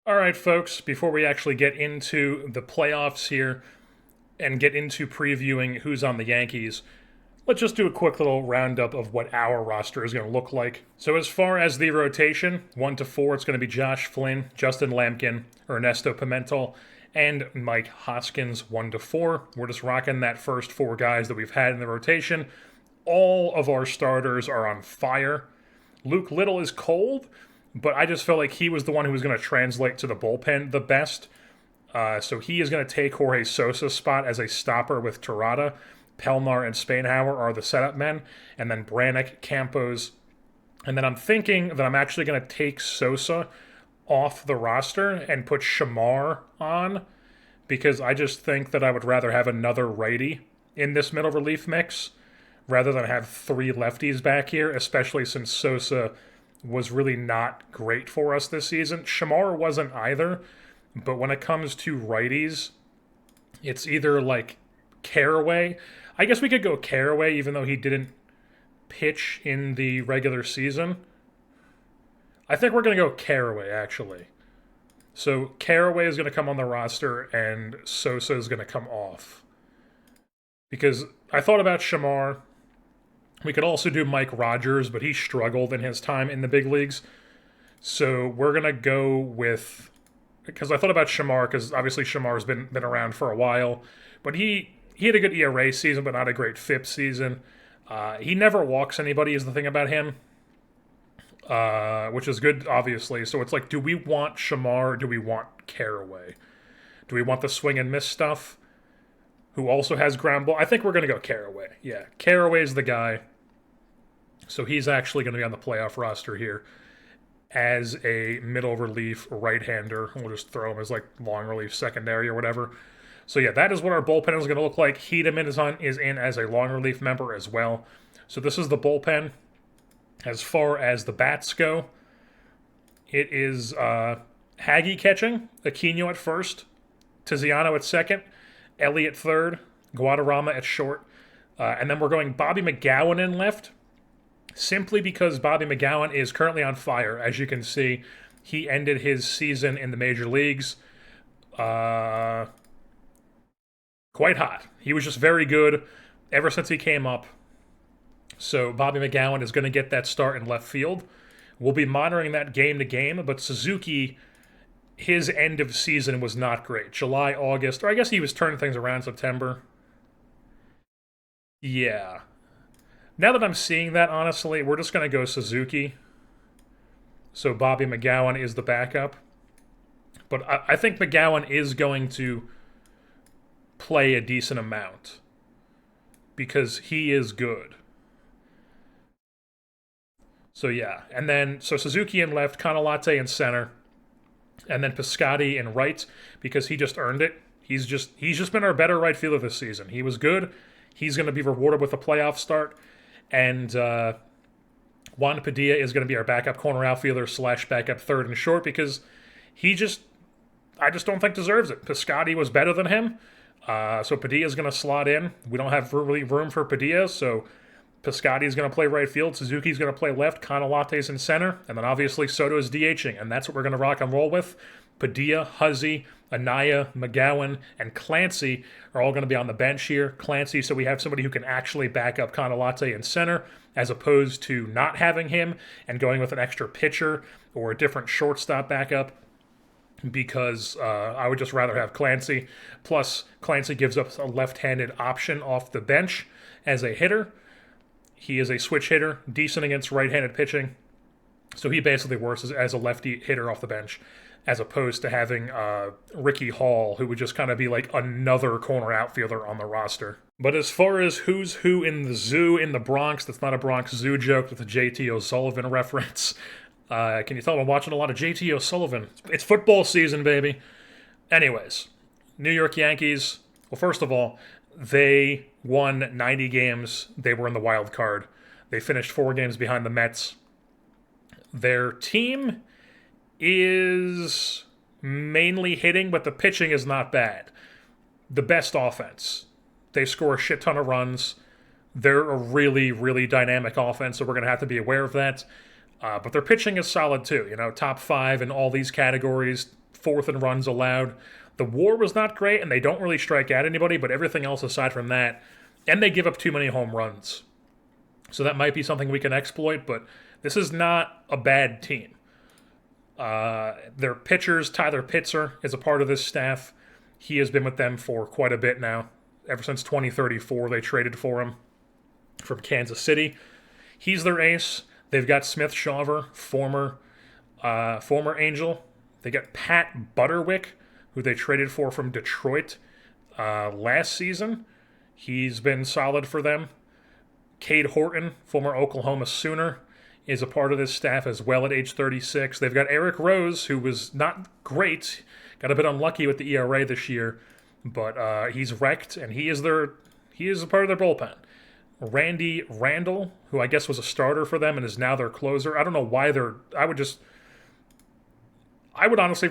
All right, folks, before we actually get into the playoffs here and get into previewing who's on the Yankees, let's just do a quick little roundup of what our roster is going to look like. So, as far as the rotation, 1 to 4, it's going to be Josh Flynn, Justin Lampkin, Ernesto Pimentel, and Mike Hoskins, 1 to 4. We're just rocking that first 4 guys that we've had in the rotation. All of our starters are on fire. Luke Little is cold, but I just felt like he was the one who was going to translate to the bullpen the best. So he is going to take Jorge Sosa's spot as a stopper with Tirada. Pelmar and Spainhauer are the setup men, and then Brannick, Campos. And then I'm thinking that I'm actually going to take Sosa off the roster and put Shamar on, because I just think that I would rather have another righty in this middle relief mix rather than have 3 lefties back here, especially since Sosa was really not great for us this season. Shamar wasn't either, but when it comes to righties, it's either like Carraway. I guess we could go Carraway, even though he didn't pitch in the regular season. I think we're going to go Carraway, actually. So Carraway is going to come on the roster, and Sosa is going to come off. Because I thought about Shamar. We could also do Mike Rogers, but he struggled in his time in the big leagues. So we're going to go with... Because I thought about Shamar, because obviously Shamar's been around for a while. But he had a good ERA season, but not a great FIP season. He never walks anybody is the thing about him, which is good, obviously. So it's like, do we want Shamar or do we want Carraway? Do we want the swing and miss stuff? Who also has ground ball? I think we're going to go Carraway. Yeah, Carraway's the guy. So he's actually going to be on the playoff roster here as a middle relief right-hander. We'll just throw him as like long relief secondary or whatever. So yeah, that is what our bullpen is going to look like. Hedeman is in as a long relief member as well. So this is the bullpen. As far as the bats go, it is Haggy catching, Aquino at first, Tiziano at second, Elliott third, Guadarrama at short, and then we're going Bobby McGowan in left, simply because Bobby McGowan is currently on fire. As you can see, he ended his season in the major leagues quite hot. He was just very good ever since he came up. So Bobby McGowan is going to get that start in left field. We'll be monitoring that game to game, but Suzuki, his end of season was not great. July, August, or I guess he was turning things around September. Yeah. Now that I'm seeing that, honestly, we're just going to go Suzuki. So Bobby McGowan is the backup. But I think McGowan is going to play a decent amount because he is good. So yeah, and then so Suzuki in left, Canalate in center, and then Piscotty in right because he just earned it. He's just been our better right fielder this season. He was good. He's going to be rewarded with a playoff start, and Juan Padilla is going to be our backup corner outfielder / backup third and short because I just don't think deserves it. Piscotty was better than him, so Padilla is going to slot in. We don't have really room for Padilla, so Piscotty is going to play right field. Suzuki is going to play left. Canalate's in center. And then obviously Soto is DHing. And that's what we're going to rock and roll with. Padilla, Huzzy, Anaya, McGowan, and Clancy are all going to be on the bench here. Clancy, so we have somebody who can actually back up Canalate in center as opposed to not having him and going with an extra pitcher or a different shortstop backup because I would just rather have Clancy. Plus, Clancy gives us a left-handed option off the bench as a hitter. He is a switch hitter, decent against right-handed pitching. So he basically works as a lefty hitter off the bench, as opposed to having Ricky Hall, who would just kind of be like another corner outfielder on the roster. But as far as who's who in the zoo in the Bronx, that's not a Bronx Zoo joke with a J.T. O'Sullivan reference. Can you tell I'm watching a lot of J.T. O'Sullivan? It's football season, baby. Anyways, New York Yankees. Well, first of all, they won 90 games. They were in the wild card. They finished 4 games behind the Mets. Their team is mainly hitting, but the pitching is not bad. The best offense. They score a shit ton of runs. They're a really, really dynamic offense, so we're going to have to be aware of that. But their pitching is solid too. You know, top 5 in all these categories. fourth in runs allowed. The WAR was not great, and they don't really strike out anybody, but everything else aside from that, and they give up too many home runs. So that might be something we can exploit, but this is not a bad team. Their pitchers, Tyler Pitzer, is a part of this staff. He has been with them for quite a bit now. Ever since 2034, they traded for him from Kansas City. He's their ace. They've got Smith Shawver, former Angel. They got Pat Butterwick, who they traded for from Detroit last season. He's been solid for them. Cade Horton, former Oklahoma Sooner, is a part of this staff as well at age 36. They've got Eric Rose, who was not great, got a bit unlucky with the ERA this year, but he's wrecked, and he is a part of their bullpen. Randy Randall, who I guess was a starter for them and is now their closer. I don't know why I would honestly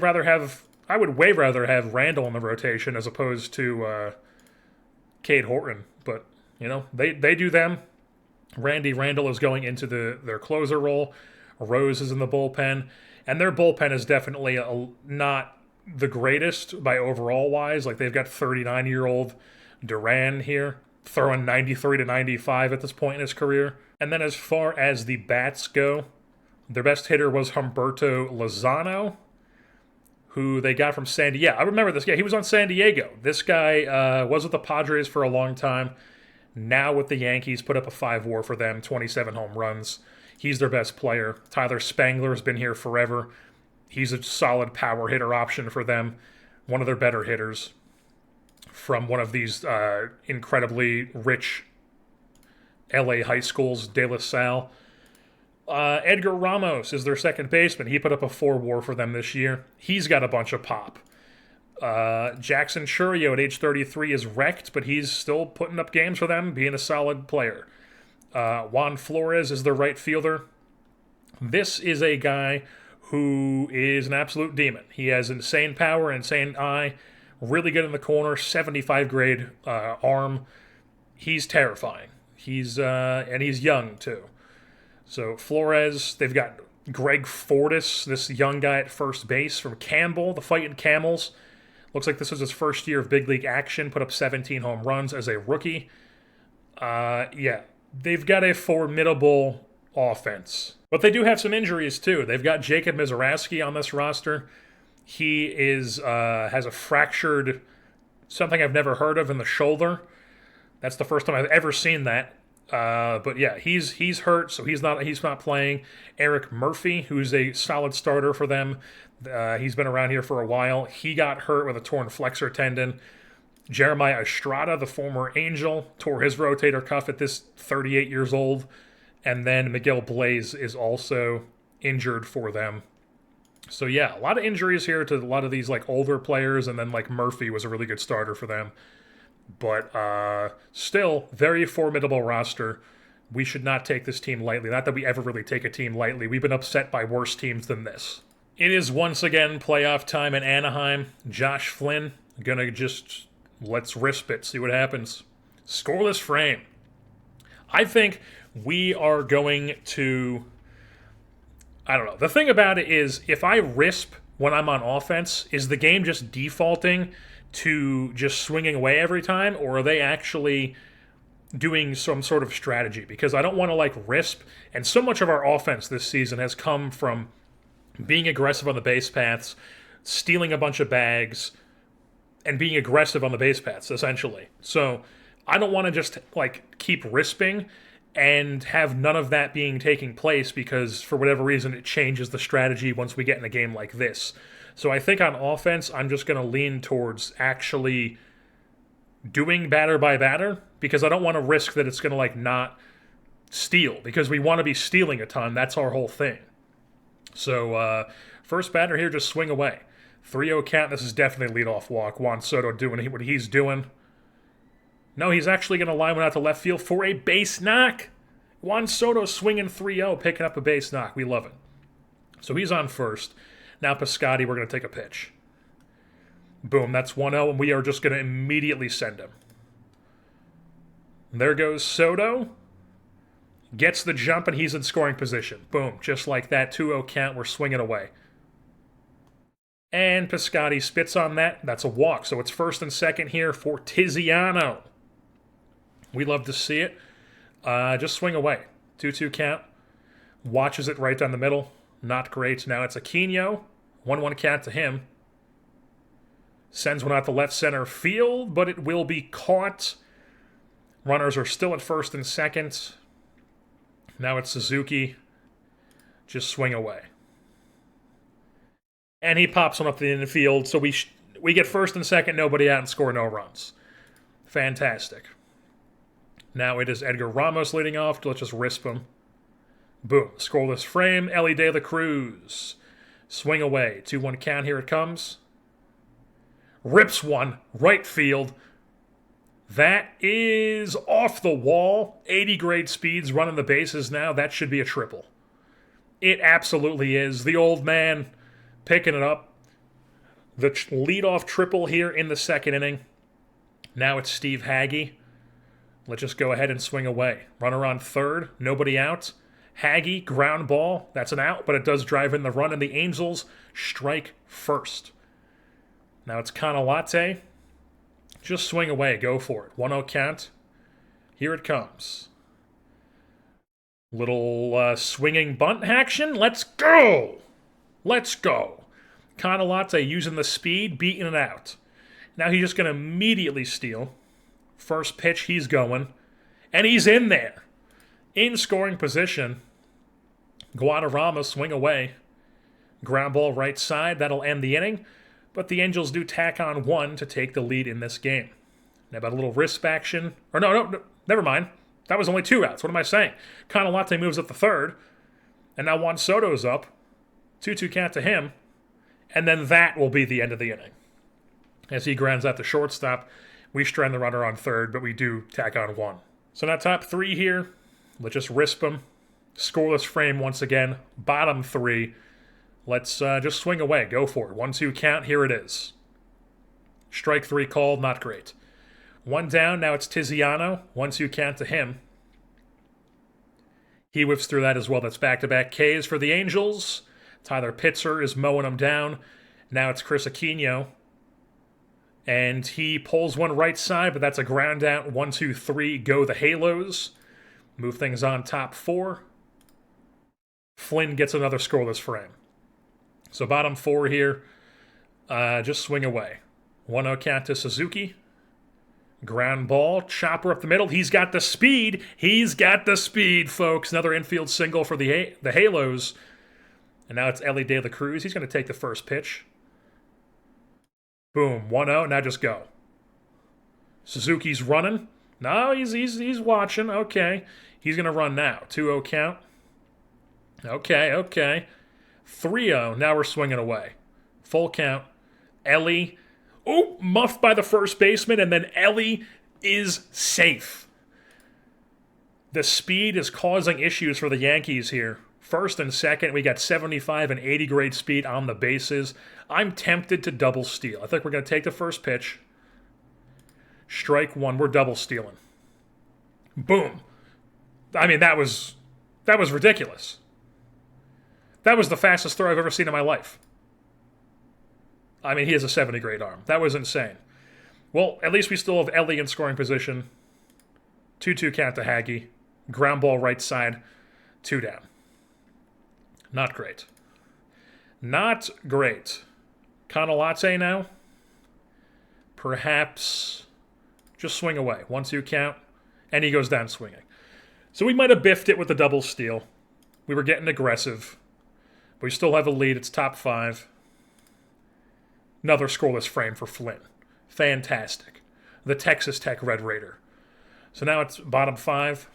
I would way rather have Randall in the rotation as opposed to Cade Horton, but they do them. Randy Randall is going into their closer role. Rose is in the bullpen, and their bullpen is definitely not the greatest by overall wise. Like, they've got 39-year-old Duran here, throwing 93 to 95 at this point in his career. And then as far as the bats go, their best hitter was Humberto Lozano, who they got from San Diego. I remember this guy. He was on San Diego. This guy was with the Padres for a long time. Now with the Yankees, put up a 5 WAR for them, 27 home runs. He's their best player. Tyler Spangler has been here forever. He's a solid power hitter option for them. One of their better hitters from one of these incredibly rich LA high schools, De La Salle. Edgar Ramos is their second baseman. He put up a 4 WAR for them this year. He's got a bunch of pop. Jackson Chourio at age 33 is wrecked, but he's still putting up games for them, being a solid player. Juan Flores is their right fielder. This is a guy who is an absolute demon. He has insane power, insane eye, really good in the corner, 75 grade arm. He's terrifying. And he's young too. So Flores, they've got Greg Fortis, this young guy at first base from Campbell, the Fighting Camels. Looks like this was his first year of big league action, put up 17 home runs as a rookie. They've got a formidable offense. But they do have some injuries too. They've got Jacob Mizrachi on this roster. He has a fractured, something I've never heard of, in the shoulder. That's the first time I've ever seen that. But yeah, he's hurt, so he's not playing. Eric Murphy, who's a solid starter for them, he's been around here for a while. He got hurt with a torn flexor tendon. Jeremiah Estrada, the former Angel, tore his rotator cuff at this 38 years old. And then Miguel Blaze is also injured for them. So yeah, a lot of injuries here to a lot of these like older players, and then like Murphy was a really good starter for them. But still, very formidable roster. We should not take this team lightly. Not that we ever really take a team lightly. We've been upset by worse teams than this. It is once again playoff time in Anaheim. Josh Flynn, let's risp it, see what happens. Scoreless frame. I think we are going to... I don't know. The thing about it is, if I risp when I'm on offense, is the game just defaulting to just swinging away every time, or are they actually doing some sort of strategy? Because I don't want to risp, and so much of our offense this season has come from being aggressive on the base paths, stealing a bunch of bags, and being aggressive on the base paths, essentially. So I don't want to just keep risping and have none of that taking place, because for whatever reason it changes the strategy once we get in a game like this. So I think on offense, I'm just going to lean towards actually doing batter by batter, because I don't want to risk that it's going to not steal, because we want to be stealing a ton. That's our whole thing. So first batter here, just swing away. 3-0 count. This is definitely leadoff walk. Juan Soto doing what he's doing. No, he's actually going to line one out to left field for a base knock. Juan Soto swinging 3-0, picking up a base knock. We love it. So he's on first. Now Piscotty, we're going to take a pitch. Boom, that's 1-0, and we are just going to immediately send him. There goes Soto. Gets the jump, and he's in scoring position. Boom, just like that, 2-0 count, we're swinging away. And Piscotty spits on that. That's a walk. So it's first and second here for Tiziano. We love to see it. Just swing away. 2-2 count. Watches it right down the middle. Not great. Now it's Aquino. 1-1 count to him. Sends one out to left center field, but it will be caught. Runners are still at first and second. Now it's Suzuki. Just swing away. And he pops one up the infield, so we get first and second, nobody out, and score no runs. Fantastic. Now it is Edgar Ramos leading off. Let's just risp him. Boom. Scoreless frame. Ellie De La Cruz. Swing away. 2-1 count. Here it comes. Rips one. Right field. That is off the wall. 80 grade speeds running the bases now. That should be a triple. It absolutely is. The old man picking it up. The leadoff triple here in the second inning. Now it's Steve Hagge. Let's just go ahead and swing away. Runner on third. Nobody out. Hagge, ground ball. That's an out, but it does drive in the run, and the Angels strike first. Now it's Canalate. Just swing away. Go for it. 1-0 count. Here it comes. Little swinging bunt action. Let's go. Let's go. Canalate using the speed, beating it out. Now he's just going to immediately steal. First pitch, he's going. And he's in there. In scoring position. Guadarrama swing away. Ground ball right side. That'll end the inning. But the Angels do tack on one to take the lead in this game. Now about a little wrist action. Or no, never mind. That was only 2 outs. What am I saying? Canalate moves up the third. And now Juan Soto's up. 2-2 count to him. And then that will be the end of the inning. As he grounds out the shortstop, we strand the runner on third, but we do tack on one. So now top 3 here. Let's just risp them. Scoreless frame once again. Bottom 3. Let's just swing away. Go for it. 1-2 count. Here it is. Strike 3 called. Not great. 1 down. Now it's Tiziano. 1-2 count to him. He whips through that as well. That's back-to-back Ks for the Angels. Tyler Pitzer is mowing him down. Now it's Chris Aquino. And he pulls one right side, but that's a ground out. 1-2-3. Go the Halos. Move things on top 4. Flynn gets another scoreless frame. So bottom 4 here. Just swing away. 1-0 count to Suzuki. Ground ball. Chopper up the middle. He's got the speed. He's got the speed, folks. Another infield single for the Halos. And now it's Ellie De La Cruz. He's going to take the first pitch. Boom. 1-0. Now just go. Suzuki's running. No, he's watching. Okay. He's going to run now. 2-0 count. Okay. 3-0. Now we're swinging away. Full count. Ellie. Oh, muffed by the first baseman, and then Ellie is safe. The speed is causing issues for the Yankees here. First and second, we got 75 and 80 grade speed on the bases. I'm tempted to double steal. I think we're going to take the first pitch. Strike 1. We're double stealing. Boom. I mean, that was ridiculous. That was the fastest throw I've ever seen in my life. I mean, he has a 70 grade arm. That was insane. Well, at least we still have Ellie in scoring position. 2-2 count to Hagge. Ground ball right side. 2 down. Not great. Not great. Canalate now. Perhaps just swing away. 1-2 count. And he goes down swinging. So we might have biffed it with the double steal. We were getting aggressive. But we still have a lead. It's top 5. Another scoreless frame for Flynn. Fantastic. The Texas Tech Red Raider. So now it's bottom 5.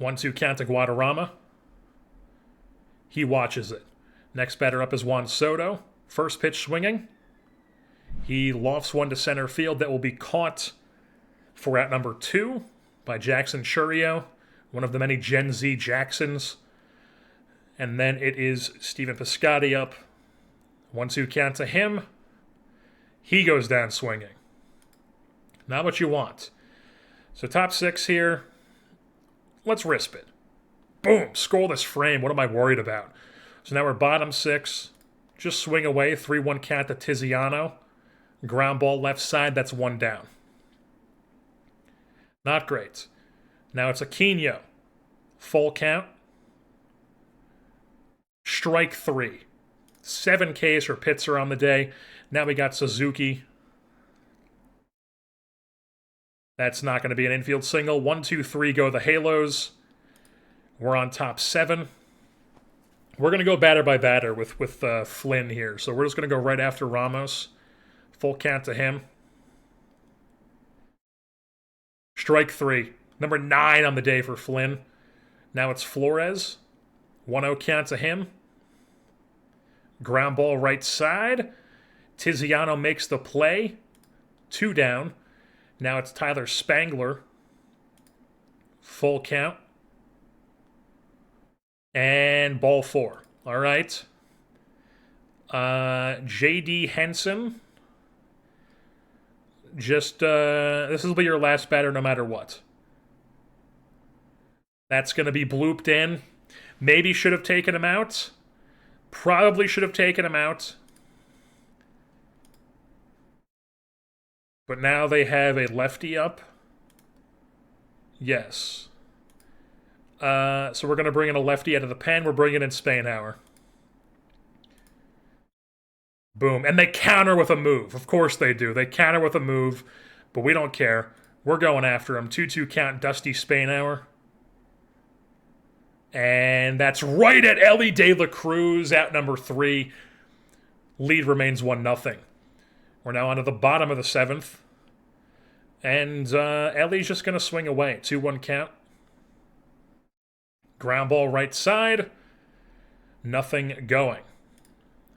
1-2 count to Guadarrama. He watches it. Next batter up is Juan Soto. First pitch swinging. He lofts one to center field that will be caught for out number 2 by Jackson Chourio, one of the many Gen Z Jacksons. And then it is Stephen Piscotty up. 1-2 count to him. He goes down swinging. Not what you want. So top 6 here. Let's risp it. Boom. Scoreless frame. What am I worried about? So now we're bottom 6. Just swing away. 3-1 count to Tiziano. Ground ball left side. That's 1 down. Not great. Now it's Aquino. Full count. Strike 3. 7 Ks for Pitzer on the day. Now we got Suzuki. That's not going to be an infield single. 1, 2, 3 go the Halos. We're on top 7. We're going to go batter by batter with Flynn here. So we're just going to go right after Ramos. Full count to him. Strike 3. Number 9 on the day for Flynn. Now it's Flores. 1-0 count to him. Ground ball right side. Tiziano makes the play. 2 down. Now it's Tyler Spangler. Full count. And ball 4. All right. J.D. Henson. Just, this will be your last batter no matter what. That's going to be blooped in. Maybe should have taken him out. Probably should have taken him out. But now they have a lefty up. Yes. So we're going to bring in a lefty out of the pen. We're bringing in Spanhauer. Boom. And they counter with a move. Of course they do. They counter with a move, but we don't care. We're going after him. 2-2 count, Dusty Spanhauer. And that's right at Ellie De La Cruz, out number 3. Lead remains 1-0. We're now on to the bottom of the 7th. And Ellie's just going to swing away. 2-1 count. Ground ball right side. Nothing going.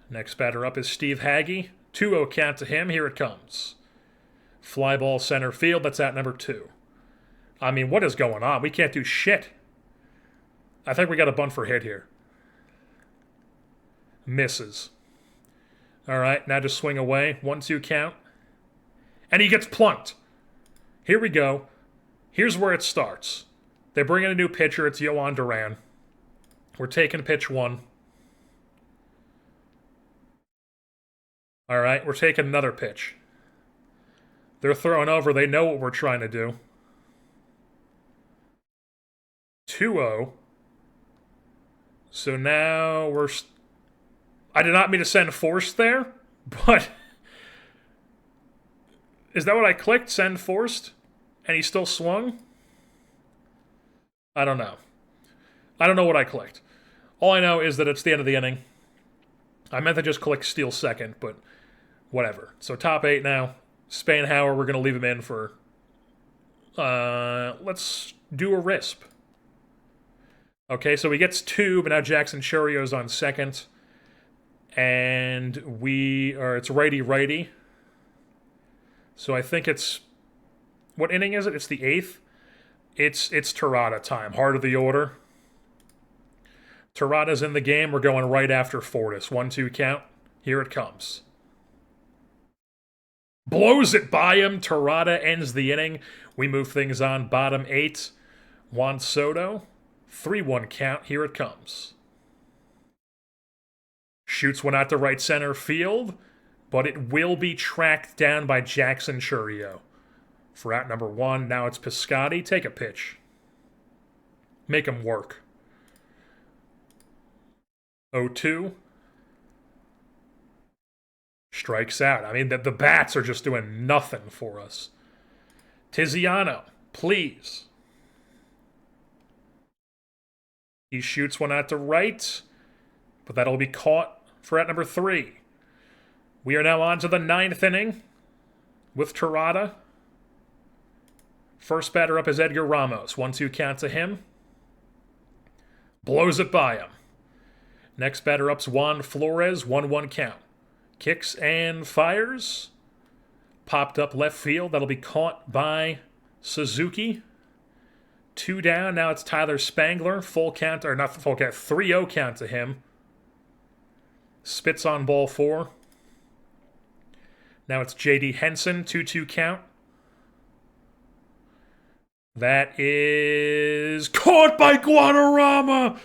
Next batter up is Steve Hagge. 2-0 count to him. Here it comes. Fly ball center field. That's out number 2. I mean, what is going on? We can't do shit. I think we got a bunt for hit here. Misses. All right, now just swing away. 1-2 count. And he gets plunked. Here we go. Here's where it starts. They bring in a new pitcher. It's Yohan Duran. We're taking pitch 1. All right, we're taking another pitch. They're throwing over. They know what we're trying to do. 2-0. So now we're... I did not mean to send forced there, but... Is that what I clicked? Send forced? And he still swung? I don't know. I don't know what I clicked. All I know is that it's the end of the inning. I meant to just click steal second, but whatever. So top 8 now. Spanhauer, we're going to leave him in for... let's do a RISP. Okay, so he gets 2, but now Jackson Churrio's on second. And it's righty-righty. So I think it's... What inning is it? It's the 8th. It's Terada time. Heart of the order. Terada's in the game. We're going right after Fortis. 1-2 count. Here it comes. Blows it by him. Terada ends the inning. We move things on. Bottom 8. Juan Soto. 3-1 count. Here it comes. Shoots one out to right center field, but it will be tracked down by Jackson Churrio. For out number 1, now it's Piscotty. Take a pitch. Make him work. 0-2. Strikes out. I mean, the bats are just doing nothing for us. Tiziano, please. He shoots one out to right, but that'll be caught for out number 3. We are now on to the 9th inning with Terada. First batter up is Edgar Ramos. 1-2 count to him. Blows it by him. Next batter up's Juan Flores. 1-1 count. Kicks and fires. Popped up left field. That'll be caught by Suzuki. 2 down. Now it's Tyler Spangler. Full count, or not full count, 3-0 count to him. Spits on ball 4. Now it's J.D. Henson. 2-2 count. That is caught by Guadarrama.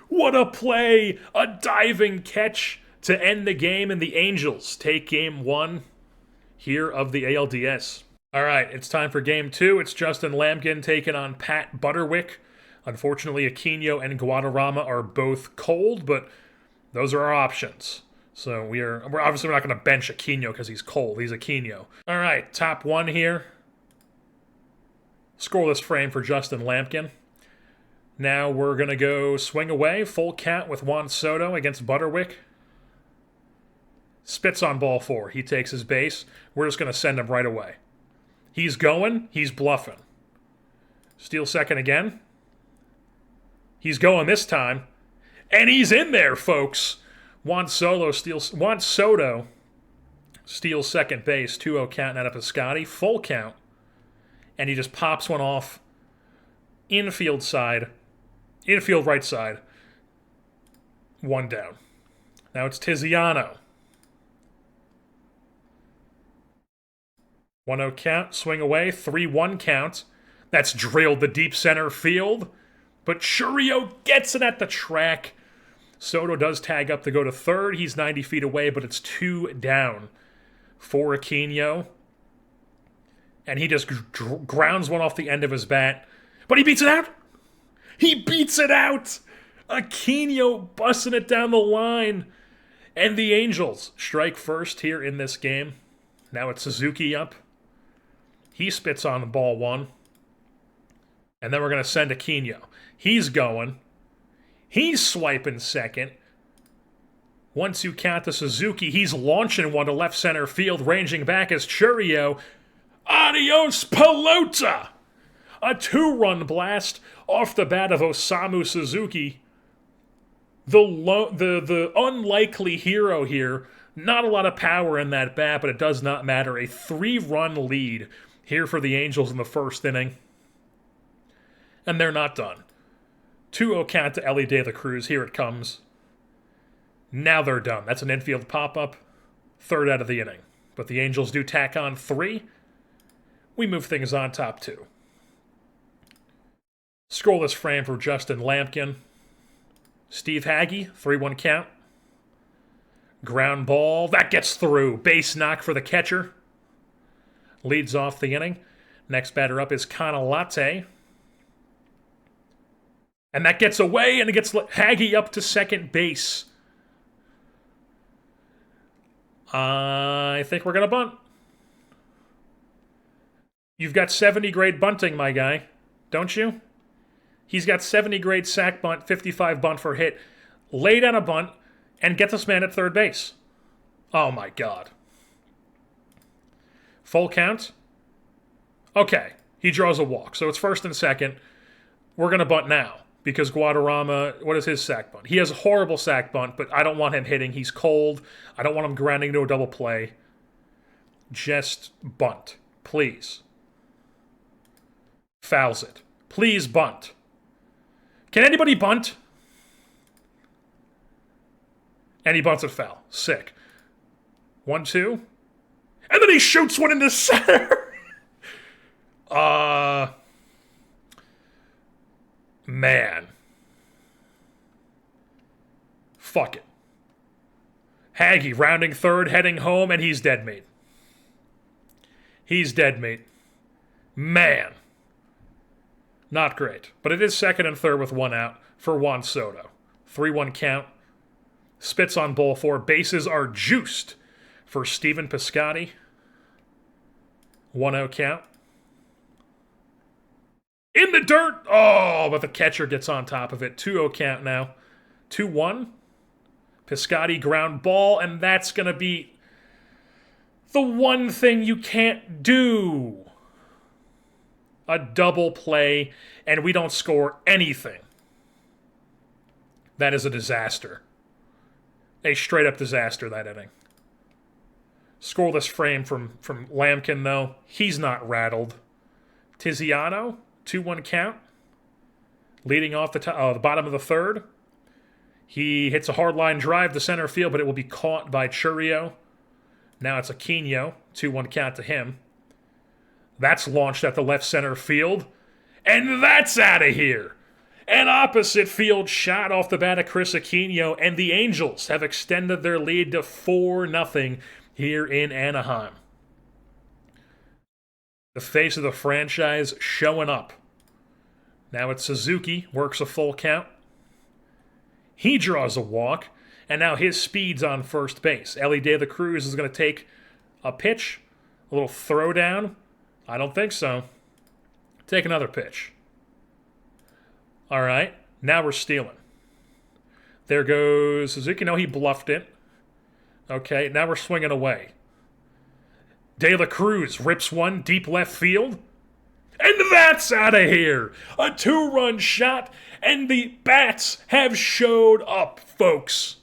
What a play. A diving catch to end the game, and the Angels take game 1 here of the ALDS. All right, it's time for game 2. It's Justin Lampkin taking on Pat Butterwick. Unfortunately, Aquino and Guadarrama are both cold, but those are our options. So we're obviously not going to bench Aquino because he's cold. He's Aquino. All right, top 1 here. Scoreless frame for Justin Lampkin. Now we're going to go swing away, full count with Juan Soto against Butterwick. Spits on ball 4. He takes his base. We're just going to send him right away. He's going. He's bluffing. Steal second again. He's going this time. And he's in there, folks. Juan Soto steals second base. 2-0 count out of Piscotty. Full count. And he just pops one off. Infield right side. 1 down. Now it's Tiziano. 1-0 count, swing away, 3-1 count. That's drilled the deep center field. But Chourio gets it at the track. Soto does tag up to go to third. He's 90 feet away, but it's 2 down for Aquino. And he just grounds one off the end of his bat. But he beats it out. He beats it out. Aquino busting it down the line. And the Angels strike first here in this game. Now it's Suzuki up. He spits on the ball 1. And then we're going to send Aquino. He's going. He's swiping second. 1-2 count to Suzuki. He's launching one to left center field. Ranging back is Chourio. Adios, Pelota! A 2-run blast off the bat of Osamu Suzuki. The unlikely hero here. Not a lot of power in that bat, but it does not matter. A 3-run lead here for the Angels in the first inning. And they're not done. 2-0 count to Ellie De La Cruz. Here it comes. Now they're done. That's an infield pop-up. 3rd out of the inning. But the Angels do tack on 3. We move things on top 2. Scoreless frame for Justin Lampkin. Steve Hagge, 3-1 count. Ground ball. That gets through. Base knock for the catcher. Leads off the inning. Next batter up is Canalate. And that gets away, and it gets Hagge up to second base. I think we're going to bunt. You've got 70 grade bunting, my guy. Don't you? He's got 70 grade sack bunt, 55 bunt for hit. Lay down a bunt and get this man at third base. Oh, my God. Full count? Okay. He draws a walk. So it's first and second. We're going to bunt now because Guadarrama, what is his sack bunt? He has a horrible sack bunt, but I don't want him hitting. He's cold. I don't want him grounding into a double play. Just bunt. Please. Fouls it. Please bunt. Can anybody bunt? And he bunts it foul. Sick. 1-2. And then he shoots one into center. Man. Fuck it. Hagge rounding third, heading home, and he's dead meat. He's dead meat. Man. Not great. But it is second and third with 1 out for Juan Soto. 3-1 count. Spits on ball 4. Bases are juiced for Stephen Piscotty. 1-0 count. In the dirt! Oh, but the catcher gets on top of it. 2-0 count now. 2-1. Piscotty ground ball, and that's going to be the one thing you can't do. A double play, and we don't score anything. That is a disaster. A straight-up disaster, that inning. Scoreless frame from Lampkin, though. He's not rattled. Tiziano, 2-1 count. Leading off the bottom of the third. He hits a hard line drive to center field, but it will be caught by Chourio. Now it's Aquino, 2-1 count to him. That's launched at the left center field. And that's out of here. An opposite field shot off the bat of Chris Aquino, and the Angels have extended their lead to 4-0 here in Anaheim. The face of the franchise showing up. Now it's Suzuki, works a full count. He draws a walk, and now his speed's on first base. Ellie De La Cruz is going to take a pitch, a little throwdown. I don't think so. Take another pitch. All right, now we're stealing. There goes Suzuki. No, he bluffed it. Okay, now we're swinging away. De La Cruz rips one deep left field. And that's out of here. A 2-run shot, and the bats have showed up, folks.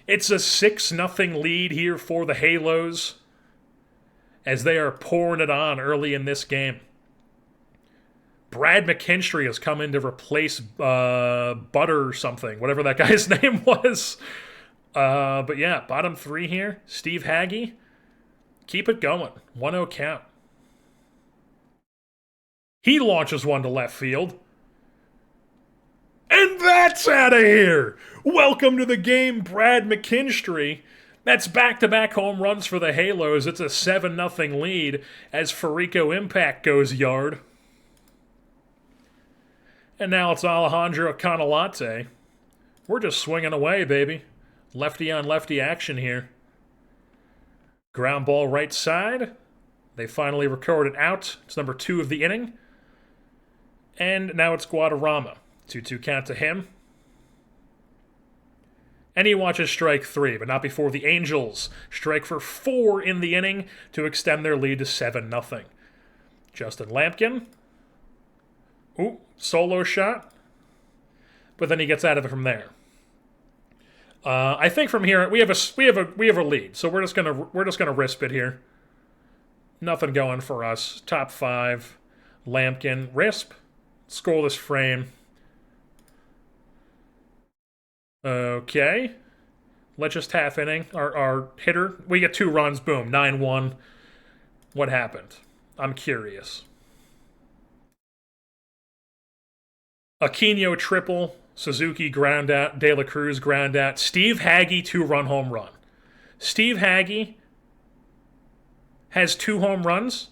It's a 6-0 lead here for the Halos as they are pouring it on early in this game. Brad McKinstry has come in to replace Butter something, whatever that guy's name was. But yeah, bottom 3 here. Steve Hagge, keep it going. 1-0 count. He launches one to left field. And that's out of here! Welcome to the game, Brad McKinstry. That's back-to-back home runs for the Halos. It's a 7-0 lead as Farico Impact goes yard. And now it's Alejandro Canalate. We're just swinging away, baby. Lefty-on-lefty action here. Ground ball right side. They finally recorded out. It's number 2 of the inning. And now it's Guadarrama. 2-2 count to him. And he watches strike 3, but not before the Angels strike for 4 in the inning to extend their lead to 7-0. Justin Lampkin. Ooh, solo shot. But then he gets out of it from there. I think from here we have a lead, so we're just gonna risk it here. Nothing going for us. Top 5. Lampkin, Risp. Scoreless frame. Okay. Let's just half inning. Our hitter. We get 2 runs. Boom. 9-1. What happened? I'm curious. Aquino triple. Suzuki ground out. De La Cruz ground out. Steve Hagge 2-run home run. Steve Hagge has 2 home runs?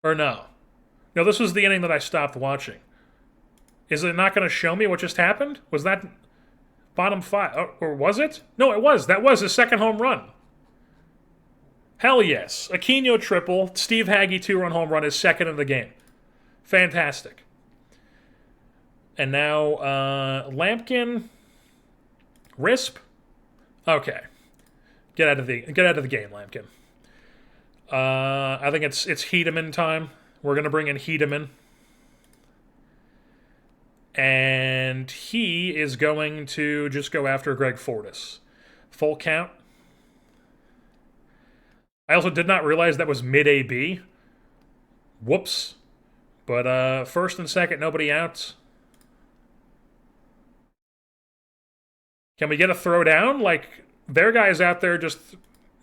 Or no? No, this was the inning that I stopped watching. Is it not going to show me what just happened? Was that bottom 5? Or was it? No, it was. That was his second home run. Hell yes. Aquino triple. Steve Hagge 2-run home run is second in the game. Fantastic. And now Lampkin, Risp. Okay. Get out of the game, Lampkin. I think it's Hedeman time. We're gonna bring in Hedeman. And he is going to just go after Greg Fortis. Full count. I also did not realize that was mid-AB. Whoops. But first and second, nobody out. Can we get a throw down? Like, their guy's out there just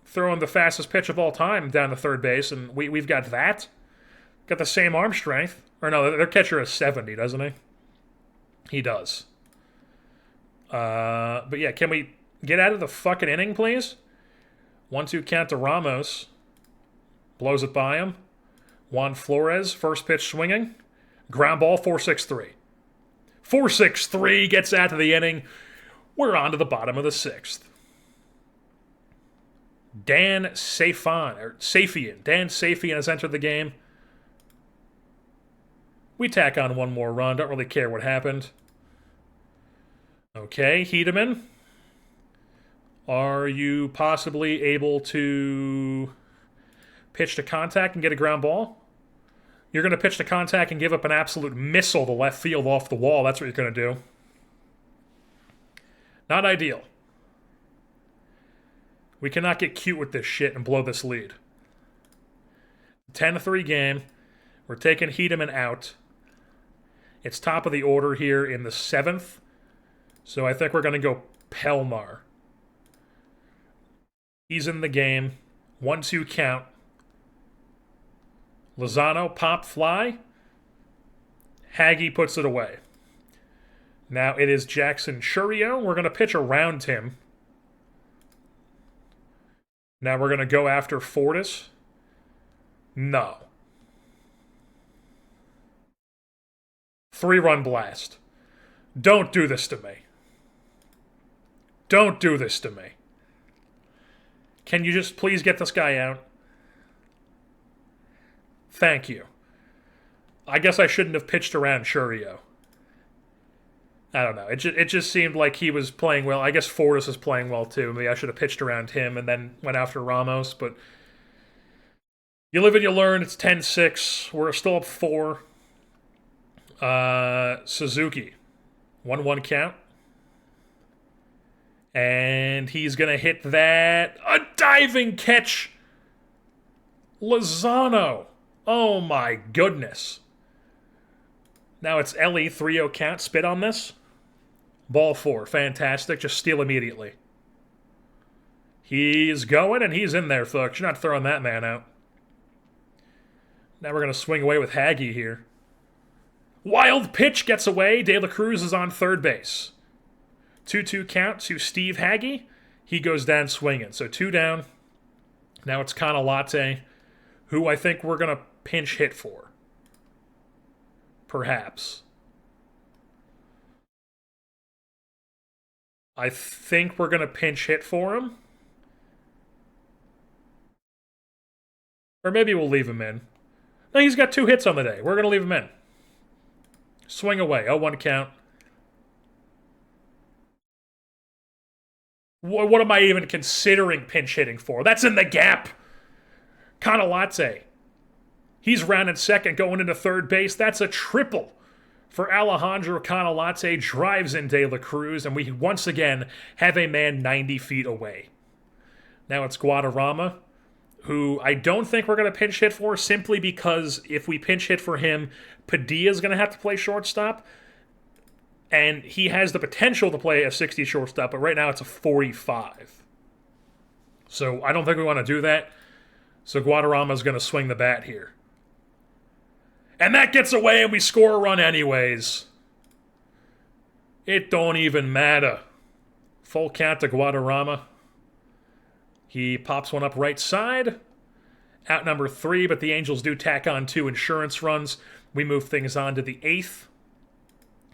throwing the fastest pitch of all time down to third base, and we've got that. Got the same arm strength. Or no, their catcher is 70, doesn't he? He does. But yeah, can we get out of the fucking inning, please? 1-2 count to Ramos. Blows it by him. Juan Flores, first pitch swinging. Ground ball, 4-6-3. 4-6-3 gets out of the inning. We're on to the bottom of the 6th. Dan Safian has entered the game. We tack on one more run. Don't really care what happened. Okay, Hedeman. Are you possibly able to pitch to contact and get a ground ball? You're going to pitch to contact and give up an absolute missile to left field off the wall. That's what you're going to do. Not ideal. We cannot get cute with this shit and blow this lead. 10-3 game. We're taking Hedeman out. It's top of the order here in the 7th. So I think we're going to go Pelmar. He's in the game. 1-2 count. Lozano, pop, fly. Haggy puts it away. Now it is Jackson Chourio. We're going to pitch around him. Now we're going to go after Fortis. No. 3-run blast. Don't do this to me. Don't do this to me. Can you just please get this guy out? Thank you. I guess I shouldn't have pitched around Chourio. I don't know. It just seemed like he was playing well. I guess Fortis is playing well too. Maybe I should have pitched around him and then went after Ramos. But you live and you learn. It's 10-6. We're still up 4. Suzuki. 1-1 count. And he's going to hit that. A diving catch. Lozano. Oh my goodness. Now it's Ellie. 3-0 count. Spit on this. Ball 4. Fantastic. Just steal immediately. He's going and he's in there, folks. You're not throwing that man out. Now we're going to swing away with Haggy here. Wild pitch gets away. De La Cruz is on third base. 2-2 count to Steve Haggy. He goes down swinging. So 2 down. Now it's Canalate, who I think we're going to pinch hit for. Perhaps. I think we're going to pinch hit for him. Or maybe we'll leave him in. No, he's got 2 hits on the day. We're going to leave him in. Swing away. 0-1 count. What am I even considering pinch hitting for? That's in the gap. Canalate. He's rounded second, going into third base. That's a triple for Alejandro Canalate. Drives in De La Cruz, and we once again have a man 90 feet away. Now it's Guadarrama, who I don't think we're going to pinch hit for, simply because if we pinch hit for him, Padilla's going to have to play shortstop, and he has the potential to play a 60 shortstop, but right now it's a 45. So I don't think we want to do that. So Guadarrama's going to swing the bat here. And that gets away and we score a run anyways. It don't even matter. Full count to Guadarrama. He pops one up right side. Out number 3, but the Angels do tack on 2 insurance runs. We move things on to the 8th,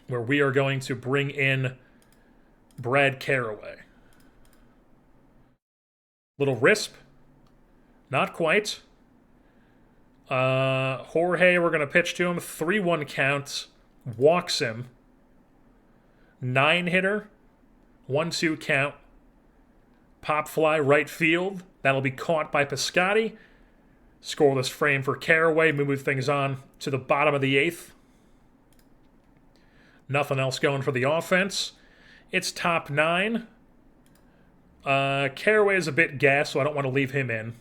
where we are going to bring in Brad Carraway. Little Risp. Not quite. Jorge, we're going to pitch to him. 3-1 count. Walks him. 9-hitter. 1-2 count. Pop fly right field. That'll be caught by Piscotty. Scoreless frame for Carraway. Move things on to the bottom of the 8th. Nothing else going for the offense. It's top 9. Carraway is a bit gassed, so I don't want to leave him in.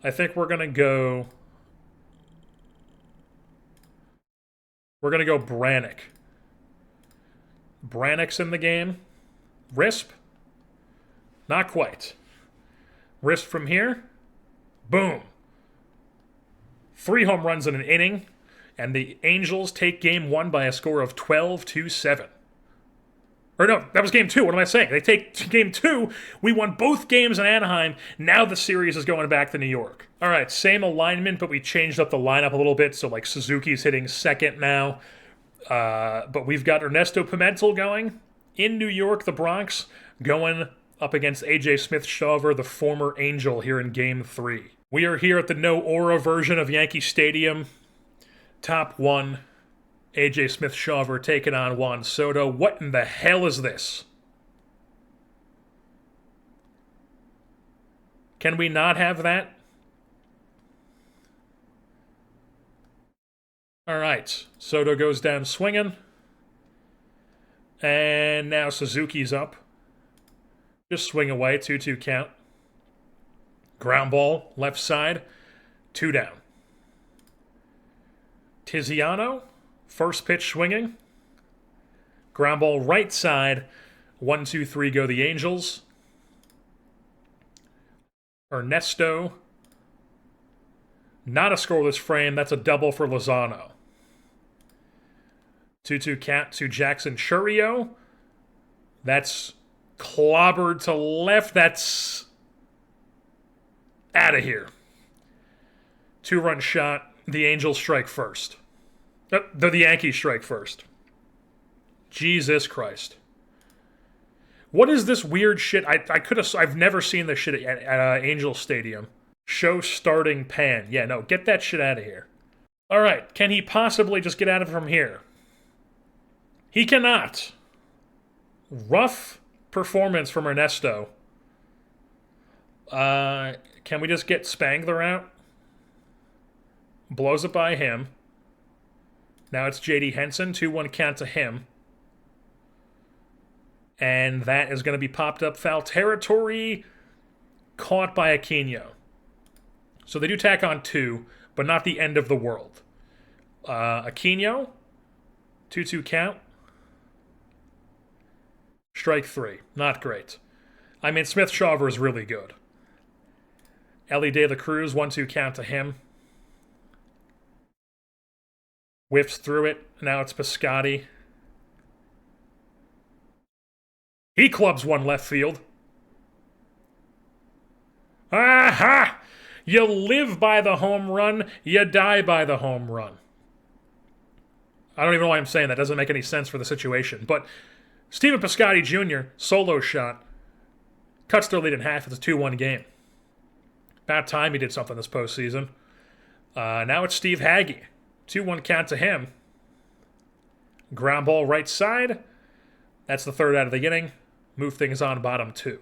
I think we're going to go... We're going to go Brannick. Brannick's in the game. Risp? Not quite. Risp from here. Boom. 3 home runs in an inning. And the Angels take game 1 by a score of 12-7. Or no, that was game 2. What am I saying? They take game 2. We won both games in Anaheim. Now the series is going back to New York. All right, same alignment, but we changed up the lineup a little bit. So, like, Suzuki's hitting second now. But we've got Ernesto Pimentel going in New York, the Bronx, going up against A.J. Smith-Shawver, the former Angel, here in game 3. We are here at the no aura version of Yankee Stadium. Top 1. A.J. Smith-Shawver taking on Juan Soto. What in the hell is this? Can we not have that? All right. Soto goes down swinging. And now Suzuki's up. Just swing away. 2-2 count. Ground ball, left side. 2 down. Tiziano. First pitch swinging. Ground ball right side. 1-2-3 go the Angels. Ernesto. Not a scoreless frame. That's a double for Lozano. 2-2 count to Jackson Chourio. That's clobbered to left. That's out of here. 2-run shot. The Angels strike first. The Yankees strike first. Jesus Christ. What is this weird shit? I've never seen this shit at Angels Stadium. Show starting pan. Yeah, no, get that shit out of here. All right, can he possibly just get out of from here? He cannot. Rough performance from Ernesto. Can we just get Spangler out? Blows it by him. Now it's J.D. Henson. 2-1 count to him. And that is going to be popped up foul territory. Caught by Aquino. So they do tack on 2, but not the end of the world. Aquino. 2-2 count. Strike 3. Not great. I mean, Smith-Shawver is really good. Ellie De La Cruz. 1-2 count to him. Whiffs through it. Now it's Piscotty. He clubs one left field. Aha! You live by the home run, you die by the home run. I don't even know why I'm saying that. Doesn't make any sense for the situation. But Stephen Piscotty Jr., solo shot, cuts their lead in half. It's a 2-1 game. About time he did something this postseason. Now it's Steve Hagge. 2-1 count to him. Ground ball right side. That's the third out of the inning. Move things on bottom 2.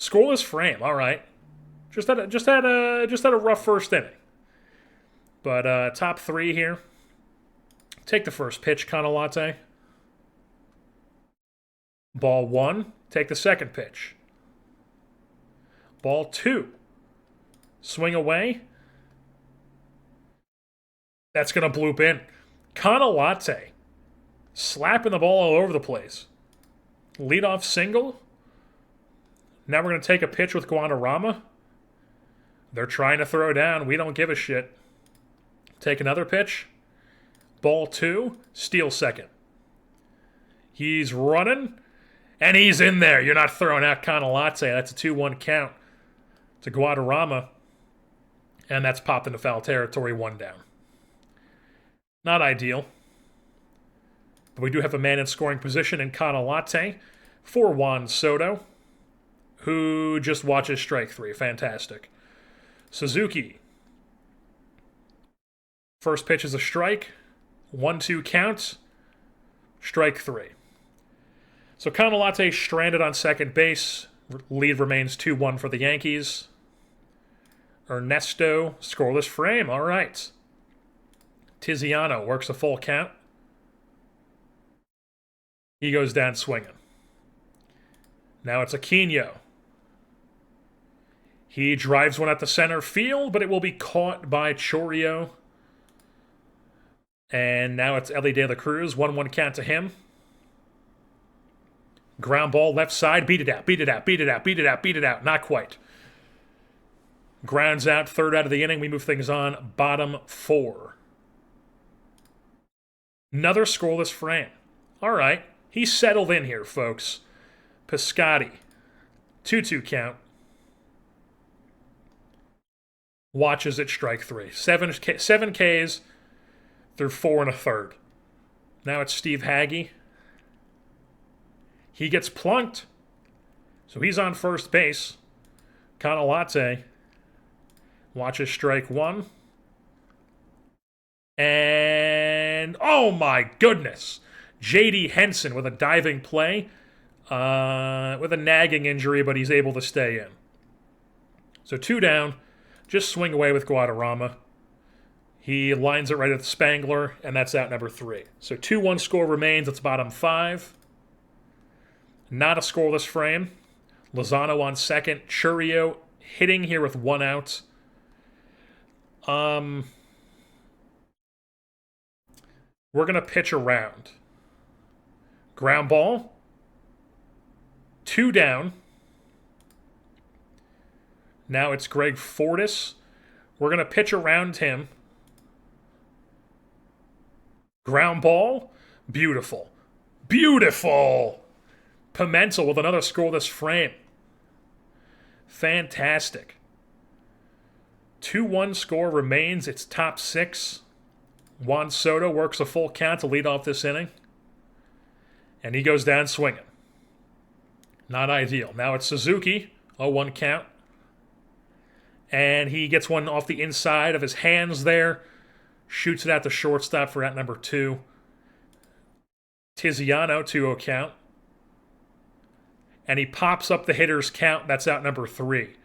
Scoreless frame. All right. Just had a rough first inning. But top 3 here. Take the first pitch, Canalate. Ball 1. Take the second pitch. Ball 2. Swing away. That's going to bloop in. Canalate. Slapping the ball all over the place. Leadoff single. Now we're going to take a pitch with Guadarrama. They're trying to throw down. We don't give a shit. Take another pitch. Ball 2. Steal second. He's running. And he's in there. You're not throwing out Canalate. That's a 2-1 count to Guadarrama. And that's popped into foul territory. 1 down. Not ideal. But we do have a man in scoring position in Canalate for Juan Soto, who just watches strike 3. Fantastic. Suzuki. First pitch is a strike. 1-2 count. Strike 3. So Canalate stranded on second base. Lead remains 2-1 for the Yankees. Ernesto, scoreless frame. All right. Tiziano works a full count. He goes down swinging. Now it's Aquino. He drives one at the center field, but it will be caught by Chourio. And now it's Ellie De La Cruz. 1-1 count to him. Ground ball left side. Beat it out, beat it out, beat it out, beat it out, beat it out. Not quite. Grounds out, third out of the inning. We move things on. Bottom 4. Another scoreless frame. All right. He's settled in here, folks. Piscotty. 2-2 count. Watches it strike 3. 7 Ks through 4 1/3. Now it's Steve Hagge. He gets plunked. So he's on first base. Canalate watches strike 1. And oh my goodness. J.D. Henson with a diving play. With a nagging injury, but he's able to stay in. So 2 down. Just swing away with Guadarrama. He lines it right at the Spangler, and that's out number 3. So 2-1 score remains. It's bottom 5. Not a scoreless frame. Lozano on second. Chourio hitting here with 1 out. We're going to pitch around. Ground ball. 2 down. Now it's Greg Fortis. We're going to pitch around him. Ground ball. Beautiful. Beautiful. Pimentel with another scoreless frame. Fantastic. 2-1 score remains. It's top 6. Juan Soto works a full count to lead off this inning. And he goes down swinging. Not ideal. Now it's Suzuki. 0-1 count. And he gets one off the inside of his hands there. Shoots it out to shortstop for out number 2. Tiziano, 2-0 count. And he pops up the hitter's count. That's out number 3.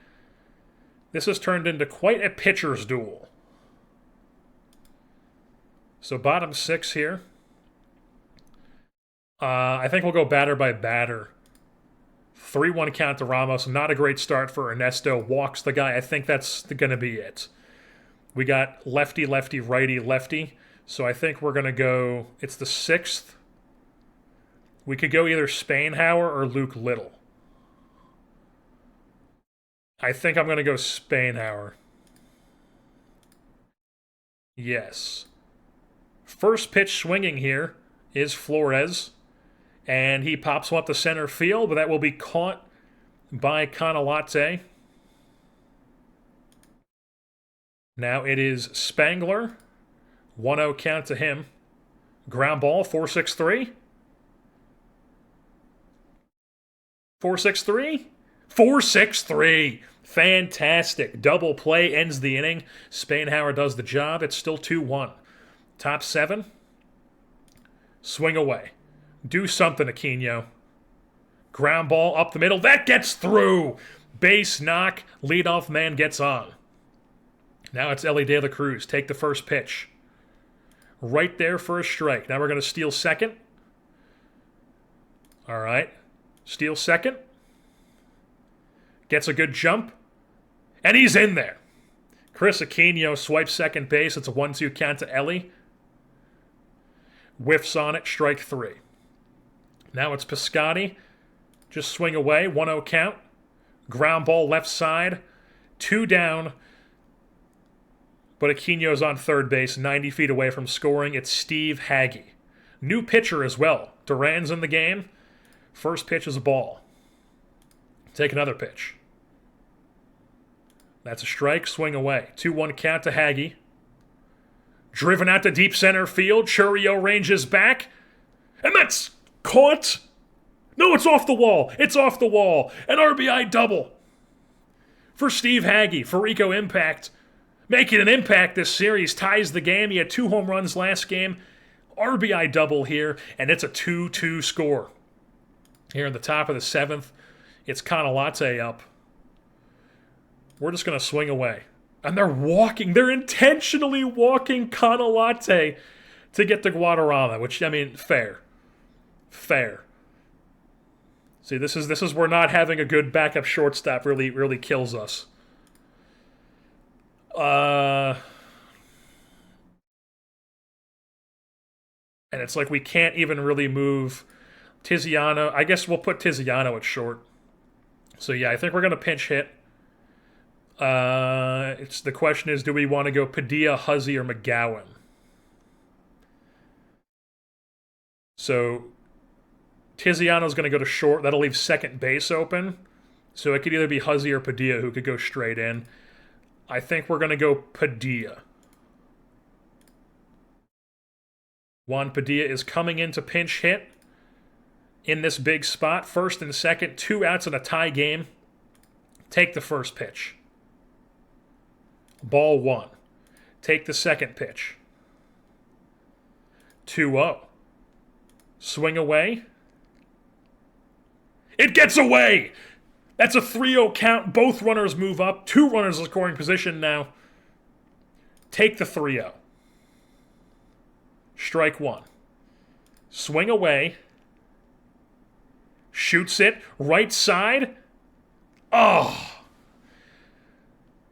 This has turned into quite a pitcher's duel. So bottom 6 here. I think we'll go batter by batter. 3-1 count to Ramos. Not a great start for Ernesto. Walks the guy. I think that's going to be it. We got lefty, lefty, righty, lefty. So I think we're going to go... It's the 6th. We could go either Spainhauer or Luke Little. I think I'm going to go Spainhauer. Yes. First pitch swinging here is Flores. And he pops one up to center field, but that will be caught by Canalate. Now it is Spangler. 1-0 count to him. Ground ball, 4-6-3. 4-6-3? 4-6-3. Fantastic. Double play ends the inning. Spainhauer does the job. It's still 2-1. Top 7. Swing away. Do something, Aquino. Ground ball up the middle. That gets through. Base knock. Leadoff man gets on. Now it's Ellie De La Cruz. Take the first pitch. Right there for a strike. Now we're going to steal second. All right. Steal second. Gets a good jump. And he's in there. Chris Aquino swipes second base. It's a 1-2 count to Ellie. Whiffs on it. Strike 3. Now it's Piscotty. Just swing away. 1-0 count. Ground ball left side. 2 down. But Aquino's on third base, 90 feet away from scoring. It's Steve Hagge. New pitcher as well. Duran's in the game. First pitch is a ball. Take another pitch. That's a strike. Swing away. 2-1 count to Hagge. Driven out to deep center field. Churio ranges back. And that's caught. No, it's off the wall. It's off the wall. An RBI double for Steve Hagge. Farico impact. Making an impact this series. Ties the game. He had 2 home runs last game. RBI double here. And it's a 2-2 score. Here in the top of the 7th. It's Canalate up. We're just going to swing away. And they're walking. They're intentionally walking Canalate to get to Guadarrama. Which, I mean, fair. Fair. See, this is where not having a good backup shortstop really kills us. And it's like we can't even really move Tiziano. I guess we'll put Tiziano at short. So yeah, I think we're going to pinch hit. The question is, do we want to go Padilla, Huzzy, or McGowan? So Tiziano's going to go to short. That'll leave second base open. So it could either be Huzzy or Padilla who could go straight in. I think we're going to go Padilla. Juan Padilla is coming in to pinch hit in this big spot. First and second, 2 outs in a tie game. Take the first pitch. Ball 1. Take the second pitch. 2-0. Swing away. It gets away! That's a 3-0 count. Both runners move up. 2 runners in scoring position now. Take the 3-0. Strike 1. Swing away. Shoots it. Right side. Oh!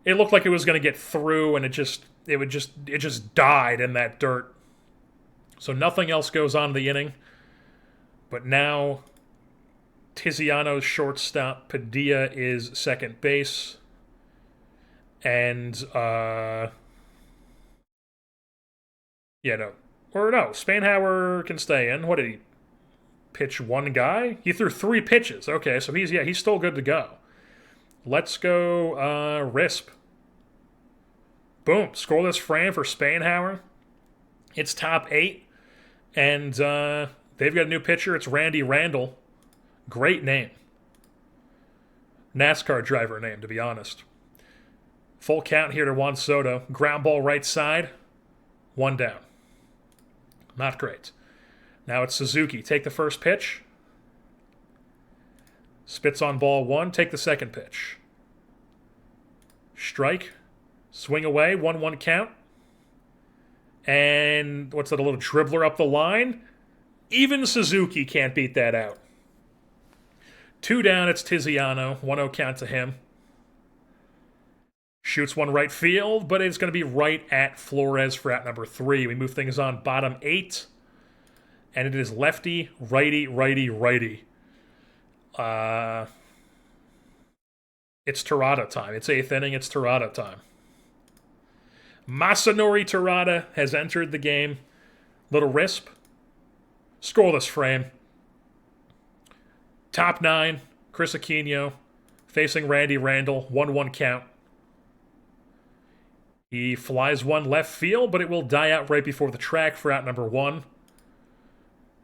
It looked like it was going to get through, and it just died in that dirt. So nothing else goes on in the inning. But now Tiziano's shortstop. Padilla is second base. And, Or no, Spanhauer can stay in. What did he pitch? One guy? He threw 3 pitches. Okay, so he's still good to go. Let's go Risp. Boom. Scoreless frame for Spanhauer. It's top 8. And they've got a new pitcher. It's Randy Randall. Great name. NASCAR driver name, to be honest. Full count here to Juan Soto. Ground ball right side. 1 down. Not great. Now it's Suzuki. Take the first pitch. Spits on ball 1. Take the second pitch. Strike. Swing away. 1-1 count. And what's that, a little dribbler up the line? Even Suzuki can't beat that out. 2 down, it's Tiziano. 1-0 count to him. Shoots one right field, but it's going to be right at Flores for out number 3. We move things on bottom 8. And it is lefty, righty, righty, righty. It's Terada time. It's 8th inning. It's Terada time. Masanori Terada has entered the game. Little Risp. Scoreless frame. Top 9. Chris Aquino facing Randy Randall. 1-1 count. He flies one left field, but it will die out right before the track for out number 1.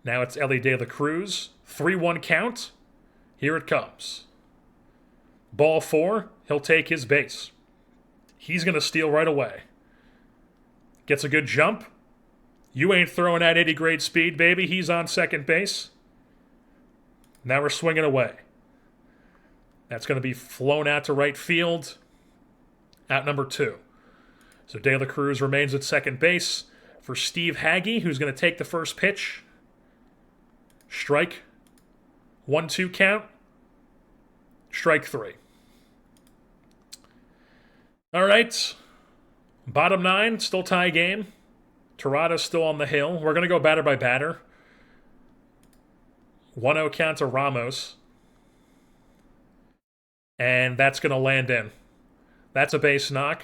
Now it's Elly De La Cruz. 3-1 count. Here it comes. Ball 4. He'll take his base. He's going to steal right away. Gets a good jump. You ain't throwing at 80 grade speed, baby. He's on second base. Now we're swinging away. That's going to be flown out to right field. Out number 2. So De La Cruz remains at second base for Steve Hagge, who's going to take the first pitch. Strike. 1-2 count. Strike 3. All right. Bottom 9, still tie game. Terada's still on the hill. We're going to go batter by batter. 1-0 count to Ramos. And that's going to land in. That's a base knock.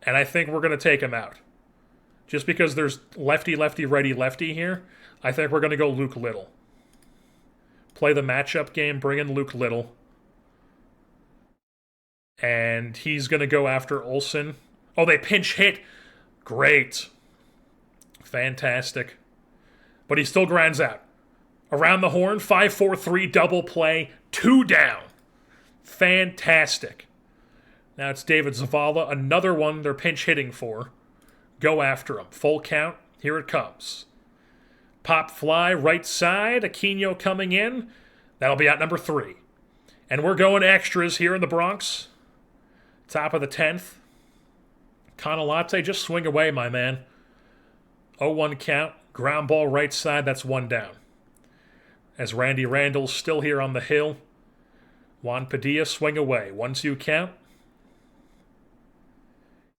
And I think we're going to take him out. Just because there's lefty, lefty, righty, lefty here, I think we're going to go Luke Little. Play the matchup game, bring in Luke Little. And he's going to go after Olsen. Oh, they pinch hit. Great. Fantastic. But he still grinds out. Around the horn, 5-4-3 double play, 2 down. Fantastic. Now it's David Zavala, another one they're pinch hitting for. Go after him. Full count. Here it comes. Pop fly, right side. Aquino coming in. That'll be out number 3. And we're going extras here in the Bronx. Top of the 10th. Canalate, just swing away, my man. 0-1 count. Ground ball right side. That's 1 down. As Randy Randall's still here on the hill. Juan Padilla, swing away. 1-2 count.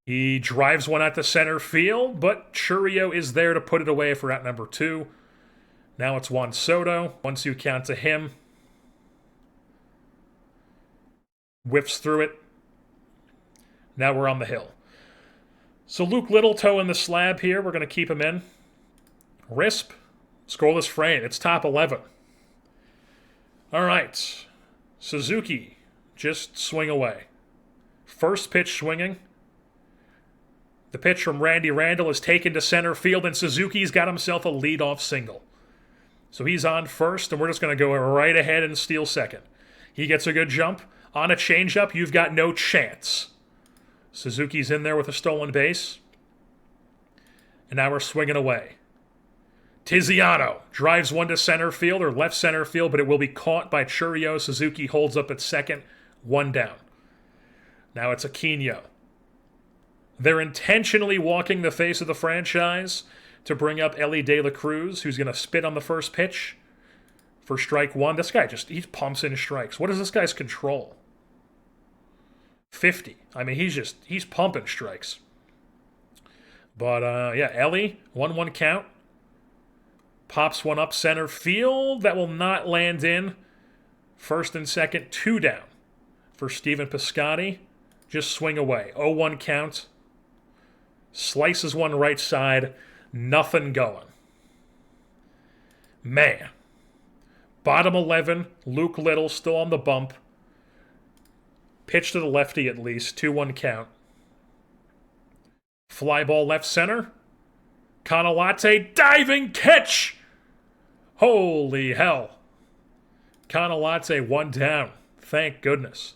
He drives one out to center field, but Churio is there to put it away for out number 2. Now it's Juan Soto. 1-2 count to him. Whips through it. Now we're on the hill. So Luke Little toe in the slab here. We're going to keep him in. Risp. Scoreless frame. It's top 11. All right. Suzuki. Just swing away. First pitch swinging. The pitch from Randy Randall is taken to center field, and Suzuki's got himself a leadoff single. So he's on first, and we're just going to go right ahead and steal second. He gets a good jump. On a changeup, you've got no chance. Suzuki's in there with a stolen base. And now we're swinging away. Tiziano drives one to center field, or left center field, but it will be caught by Churio. Suzuki holds up at second. 1 down. Now it's Aquino. They're intentionally walking the face of the franchise to bring up Elly De La Cruz, who's going to spit on the first pitch for strike 1. This guy he pumps in strikes. What is this guy's control? 50. I mean, he's pumping strikes. But, yeah, Elly, 1-1 count. Pops one up center field. That will not land in. First and second, 2 down for Stephen Piscotty. Just swing away. 0-1 count. Slices one right side. Nothing going. Man. Bottom 11, Luke Little still on the bump. Pitch to the lefty at least. 2-1 count. Fly ball left center. Canalate diving catch! Holy hell. Canalate one down. Thank goodness.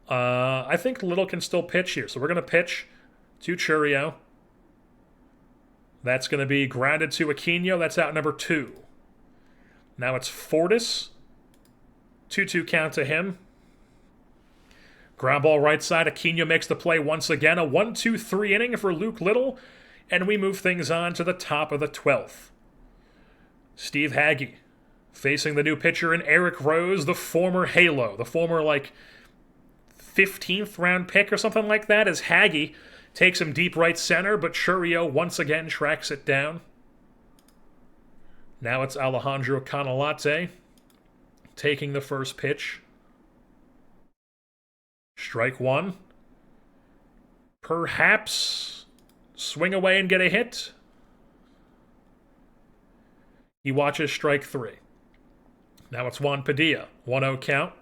I think Little can still pitch here. So we're going to pitch to Churio. That's going to be grounded to Aquino. That's out number 2. Now it's Fortis. 2-2 count to him. Ground ball right side. Aquino makes the play once again. A 1-2-3 inning for Luke Little. And we move things on to the top of the 12th. Steve Hagge facing the new pitcher in Eric Rose, the former Halo, the former 15th round pick or something like that, as Hagge takes him deep right center, but Churio once again tracks it down. Now it's Alejandro Canalate taking the first pitch. Strike one. Perhaps swing away and get a hit. He watches strike 3. Now it's Juan Padilla. 1-0 count.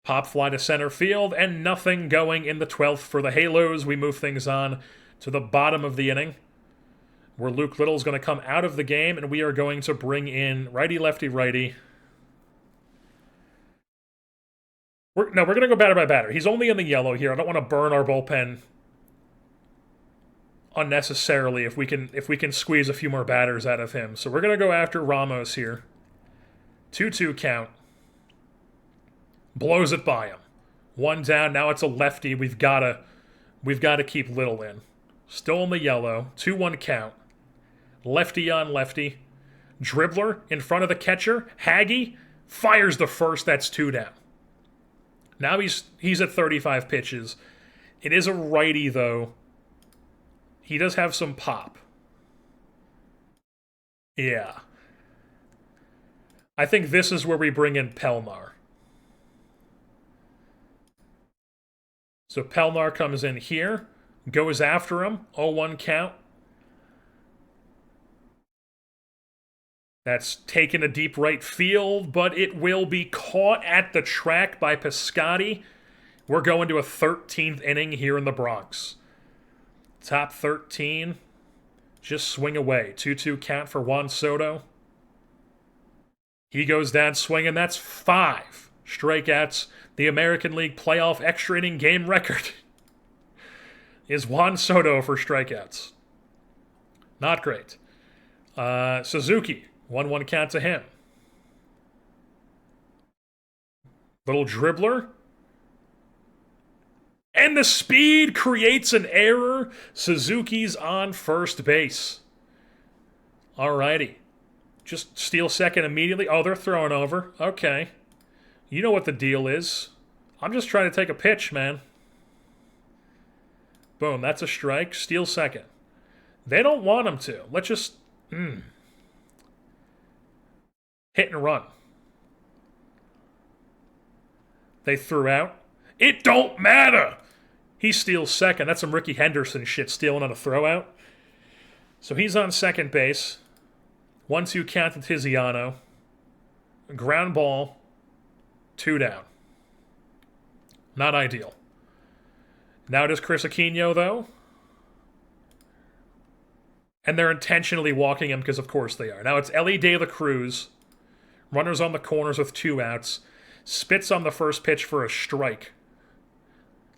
Pop fly to center field, and nothing going in the 12th for the Halos. We move things on to the bottom of the inning, where Luke Little's going to come out of the game, and we are going to bring in righty, lefty, righty. We're going to go batter by batter. He's only in the yellow here. I don't want to burn our bullpen unnecessarily if we can squeeze a few more batters out of him. So we're going to go after Ramos here. 2-2 count. Blows it by him. One down. Now it's a lefty. We've got to keep Little in. Still in the yellow. 2-1 count. Lefty on lefty. Dribbler in front of the catcher. Hagge fires the first. That's 2 down. Now he's at 35 pitches. It is a righty, though. He does have some pop. Yeah. I think this is where we bring in Pelmar. So Pelmar comes in here, goes after him, 0-1 count. That's taken a deep right field, but it will be caught at the track by Piscotty. We're going to a 13th inning here in the Bronx. Top 13, just swing away. 2-2 count for Juan Soto. He goes down swinging. That's 5 strikeouts. The American League playoff extra inning game record is Juan Soto for strikeouts. Not great. Suzuki, 1-1 count to him. Little dribbler. And the speed creates an error. Suzuki's on first base. Alrighty. Just steal second immediately. Oh, they're throwing over. Okay. You know what the deal is. I'm just trying to take a pitch, man. Boom, that's a strike. Steal second. They don't want him to. Let's just... Hit and run. They threw out. It don't matter! He steals second. That's some Ricky Henderson shit, stealing on a throwout. So he's on second base. 1-2 count to Tiziano. Ground ball. 2 down. Not ideal. Now it is Chris Aquino, though. And they're intentionally walking him because, of course, they are. Now it's Ellie De La Cruz. Runners on the corners with 2 outs. Spits on the first pitch for a strike.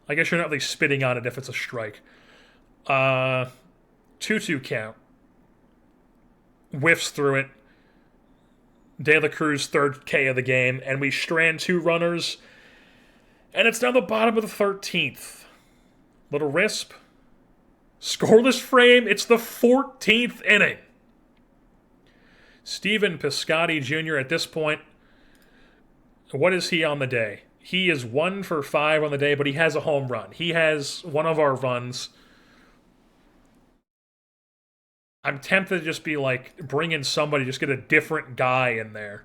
I guess you're not really spitting on it if it's a strike. 2-2 count. Whiffs through it. De La Cruz, 3rd K of the game. And we strand 2 runners. And it's down the bottom of the 13th. Little risp. Scoreless frame. It's the 14th inning. Stephen Piscotty Jr. at this point, what is he on the day? He is 1 for 5 on the day, but he has a home run. He has one of our runs. I'm tempted to just be like, bring in somebody, just get a different guy in there.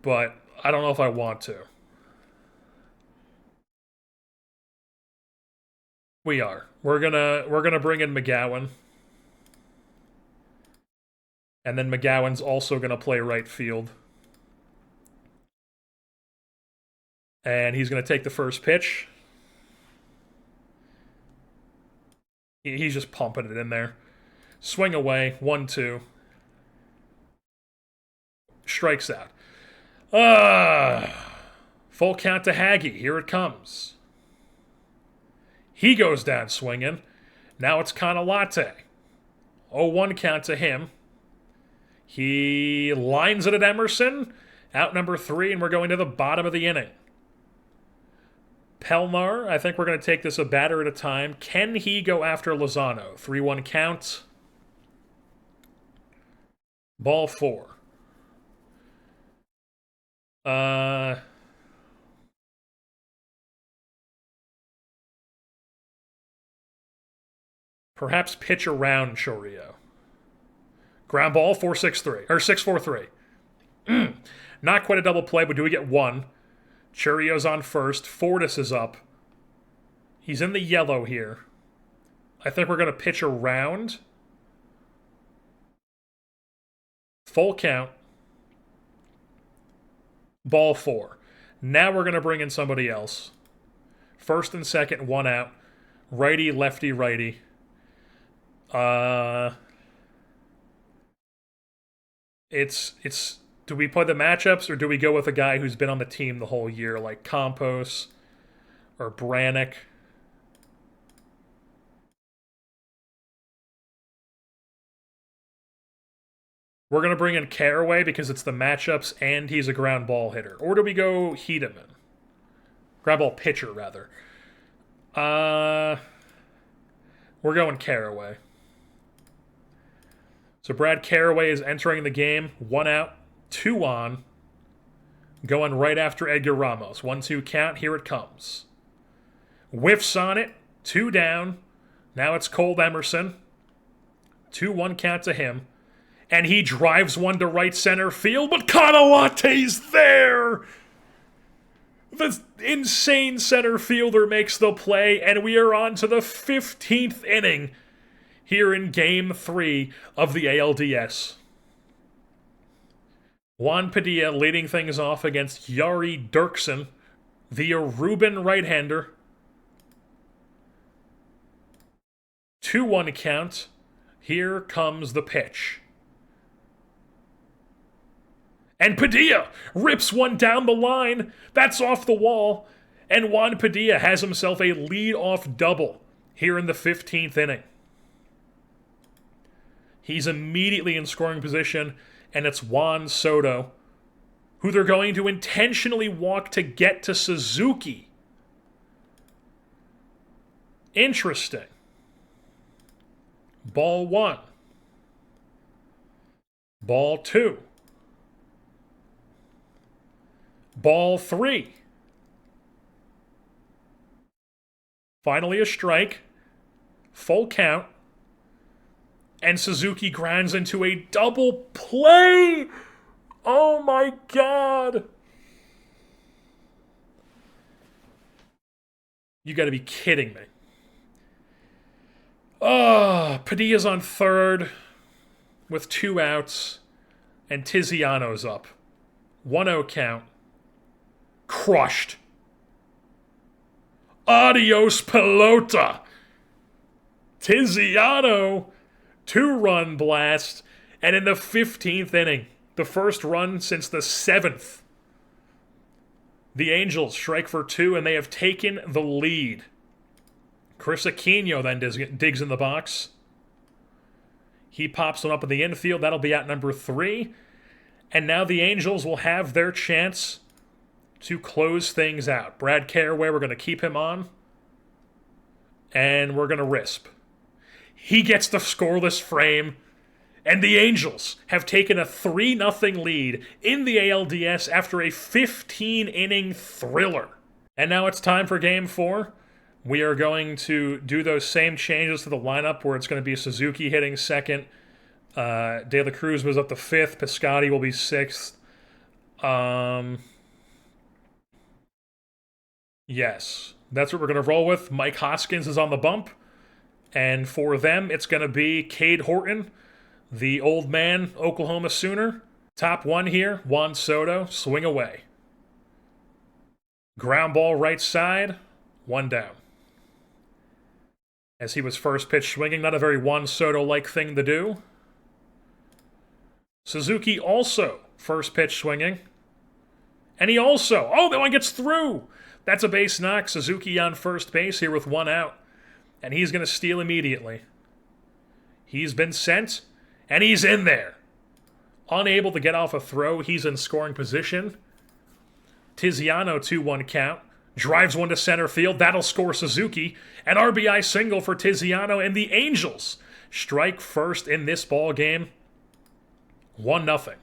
But I don't know if I want to. We are. We're gonna bring in McGowan. And then McGowan's also gonna play right field. And he's gonna take the first pitch. He's just pumping it in there. Swing away, 1-2. Strikes out. Full count to Haggy. Here it comes. He goes down swinging. Now it's Canalate. 0-1 count to him. He lines it at Emerson. Out number 3, and we're going to the bottom of the inning. Pelmar, I think we're going to take this a batter at a time. Can he go after Lozano? 3-1 count. Ball 4. Perhaps pitch around Chorio. Ground ball, 4-6-3. Or 6-4-3. Not quite a double play, but do we get 1? Churio's on first. Fortis is up. He's in the yellow here. I think we're going to pitch around. Full count. Ball 4. Now we're going to bring in somebody else. First and second, 1 out. Righty, lefty, righty. It's do we play the matchups or do we go with a guy who's been on the team the whole year, like Campos or Brannick? We're going to bring in Caraway because it's the matchups and he's a ground ball hitter. Or do we go Hedeman? Ground ball pitcher, rather. We're going Caraway. So Brad Caraway is entering the game. 1 out, 2 on. Going right after Edgar Ramos. 1-2 count. Here it comes. Whiffs on it. 2 down. Now it's Cole Emerson. 2-1 count to him. And he drives one to right center field, but Canalate's there! The insane center fielder makes the play, and we are on to the 15th inning here in Game 3 of the ALDS. Juan Padilla leading things off against Yari Dirksen, the Aruban right-hander. 2-1 count. Here comes the pitch. And Padilla rips one down the line. That's off the wall. And Juan Padilla has himself a lead-off double here in the 15th inning. He's immediately in scoring position, and it's Juan Soto, who they're going to intentionally walk to get to Suzuki. Interesting. Ball 1. Ball 2. Ball 3. Finally a strike. Full count. And Suzuki grounds into a double play. Oh my God. You gotta be kidding me. Padilla's on third with 2 outs. And Tiziano's up. 1-0 count. Crushed. Adios, pelota. Tiziano, 2-run blast, and in the 15th inning, the first run since the 7th, the Angels strike for 2, and they have taken the lead. Chris Aquino then digs in the box. He pops one up in the infield. That'll be out number 3. And now the Angels will have their chance to close things out. Brad Caraway, we're going to keep him on. And we're going to risp. He gets the scoreless frame. And the Angels have taken a 3-0 lead in the ALDS after a 15-inning thriller. And now it's time for Game 4. We are going to do those same changes to the lineup where it's going to be Suzuki hitting second. De La Cruz was up to 5th. Piscotty will be 6th. Yes. That's what we're going to roll with. Mike Hoskins is on the bump. And for them, it's going to be Cade Horton, the old man Oklahoma Sooner. Top one here, Juan Soto, swing away. Ground ball right side, 1 down. As he was first pitch swinging, not a very Juan Soto-like thing to do. Suzuki also first pitch swinging. And he also, that one gets through. That's a base knock. Suzuki on first base here with 1 out. And he's going to steal immediately. He's been sent, and he's in there. Unable to get off a throw, he's in scoring position. Tiziano 2-1 count. Drives one to center field. That'll score Suzuki. An RBI single for Tiziano, and the Angels strike first in this ball game. 1-0.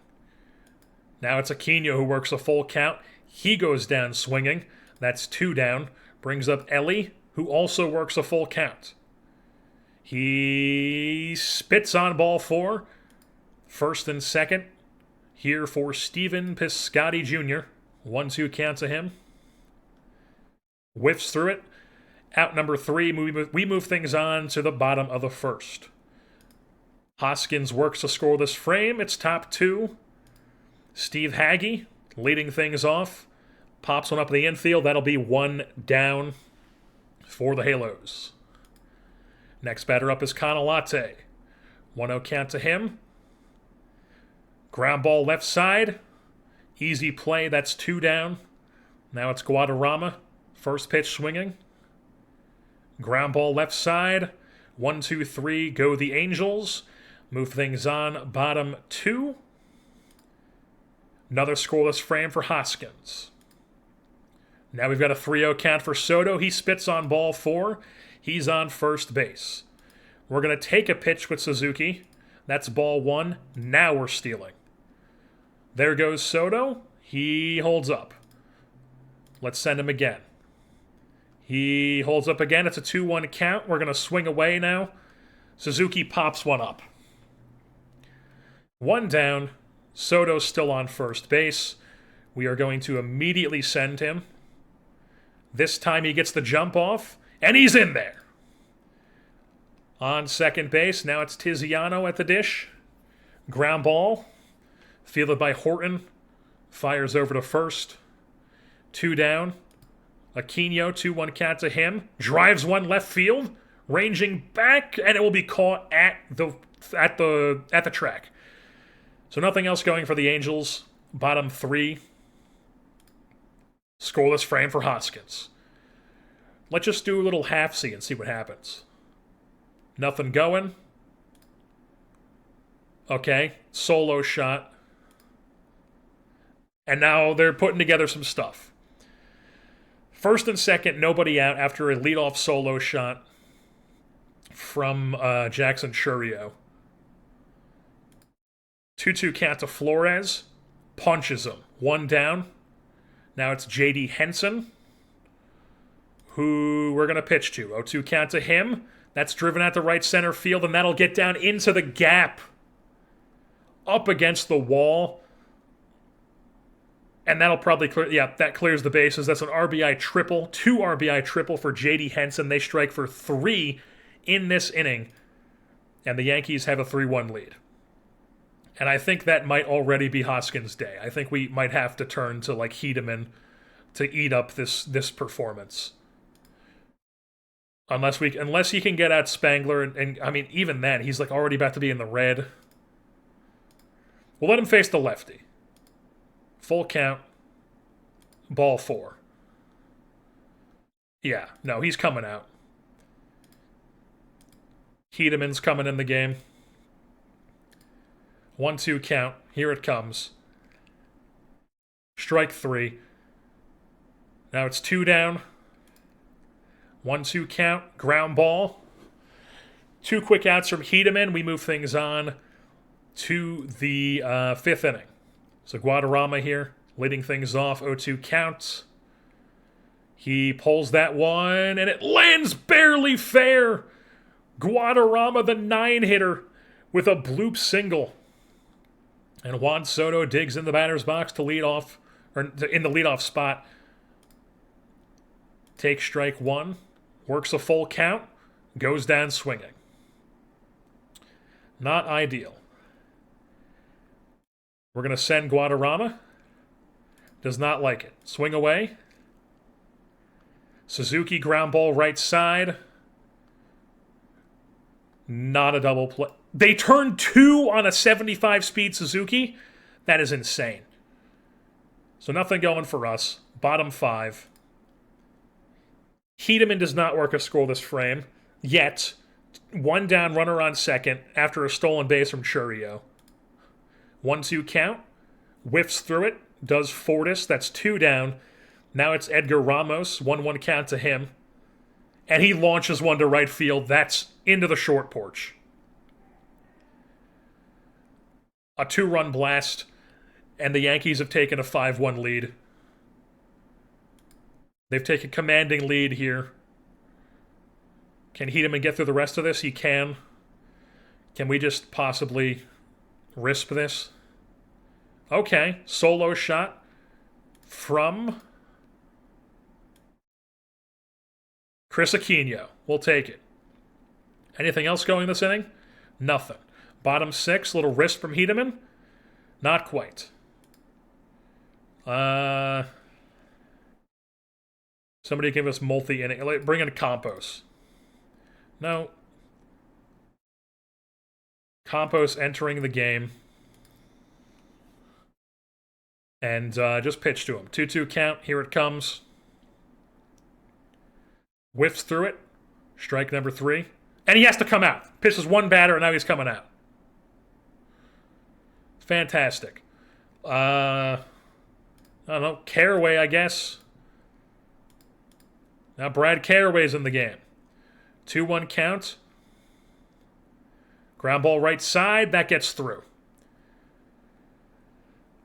Now it's Aquino who works a full count. He goes down swinging. That's 2 down. Brings up Ellie, who also works a full count. He spits on ball 4. First and second here for Stephen Piscotty Jr. 1-2 count to him. Whiffs through it. Out number 3, we move things on to the bottom of the first. Hoskins works to score this frame. It's top 2. Steve Hagge leading things off. Pops one up in the infield. That'll be 1 down for the Halos. Next batter up is Canalate. 1-0 count to him. Ground ball left side. Easy play. That's 2 down. Now it's Guadarrama. First pitch swinging. Ground ball left side. 1, 2, 3. Go the Angels. Move things on. Bottom 2. Another scoreless frame for Hoskins. Now we've got a 3-0 count for Soto. He spits on ball 4. He's on first base. We're going to take a pitch with Suzuki. That's ball 1. Now we're stealing. There goes Soto. He holds up. Let's send him again. He holds up again. It's a 2-1 count. We're going to swing away now. Suzuki pops one up. 1 down. Soto's still on first base. We are going to immediately send him. This time he gets the jump off, and he's in there. On second base, now it's Tiziano at the dish. Ground ball, fielded by Horton. Fires over to first. 2 down. Aquino, 2-1 count to him. Drives one left field, ranging back, and it will be caught at the track. So nothing else going for the Angels. Bottom 3. Scoreless frame for Hoskins. Let's just do a little half-C and see what happens. Nothing going. Okay, solo shot. And now they're putting together some stuff. First and second, nobody out after a leadoff solo shot from Jackson Churio. 2-2 count to Flores. Punches him. 1 down. Now it's J.D. Henson, who we're going to pitch to. 0-2 count to him. That's driven out to right center field, and that'll get down into the gap. Up against the wall. And that'll probably clear. Yeah, that clears the bases. That's an RBI triple. 2 RBI triple for J.D. Henson. They strike for 3 in this inning. And the Yankees have a 3-1 lead. And I think that might already be Hoskins' day. I think we might have to turn to like Hedeman to eat up this performance. Unless he can get at Spangler, and I mean, even then, he's like already about to be in the red. We'll let him face the lefty. Full count. Ball 4. Yeah, no, he's coming out. Hedeman's coming in the game. 1-2 count. Here it comes. Strike 3. Now it's 2 down. 1-2 count. Ground ball. 2 quick outs from Hedeman. We move things on to the 5th inning. So Guadarrama here, leading things off. 0-2 count. He pulls that one, and it lands barely fair. Guadarrama, the 9-hitter, with a bloop single. And Juan Soto digs in the batter's box to lead off, or in the leadoff spot. Takes strike one. Works a full count. Goes down swinging. Not ideal. We're going to send Guadarrama. Does not like it. Swing away. Suzuki ground ball right side. Not a double play. They turned 2 on a 75 speed Suzuki? That is insane. So nothing going for us. Bottom 5. Hedeman does not work a scoreless frame. Yet. 1 down, runner on second after a stolen base from Churio. 1-2 count. Whiffs through it. Does Fortis. That's 2 down. Now it's Edgar Ramos. 1-1 count to him. And he launches one to right field. That's into the short porch. A 2-run blast. And the Yankees have taken a 5-1 lead. They've taken a commanding lead here. Can Hedeman get through the rest of this? He can. Can we just possibly risk this? Okay. Solo shot from Chris Aquino. We'll take it. Anything else going this inning? Nothing. Bottom 6, little wrist from Hedeman. Not quite. Somebody give us multi-inning. Bring in Campos. No. Campos entering the game. And just pitch to him. 2-2 count. Here it comes. Whiffs through it. Strike number 3. And he has to come out. Pitches one batter, and now he's coming out. Fantastic. I don't know. Carraway, I guess. Now Brad Carraway's in the game. 2-1 count. Ground ball right side. That gets through.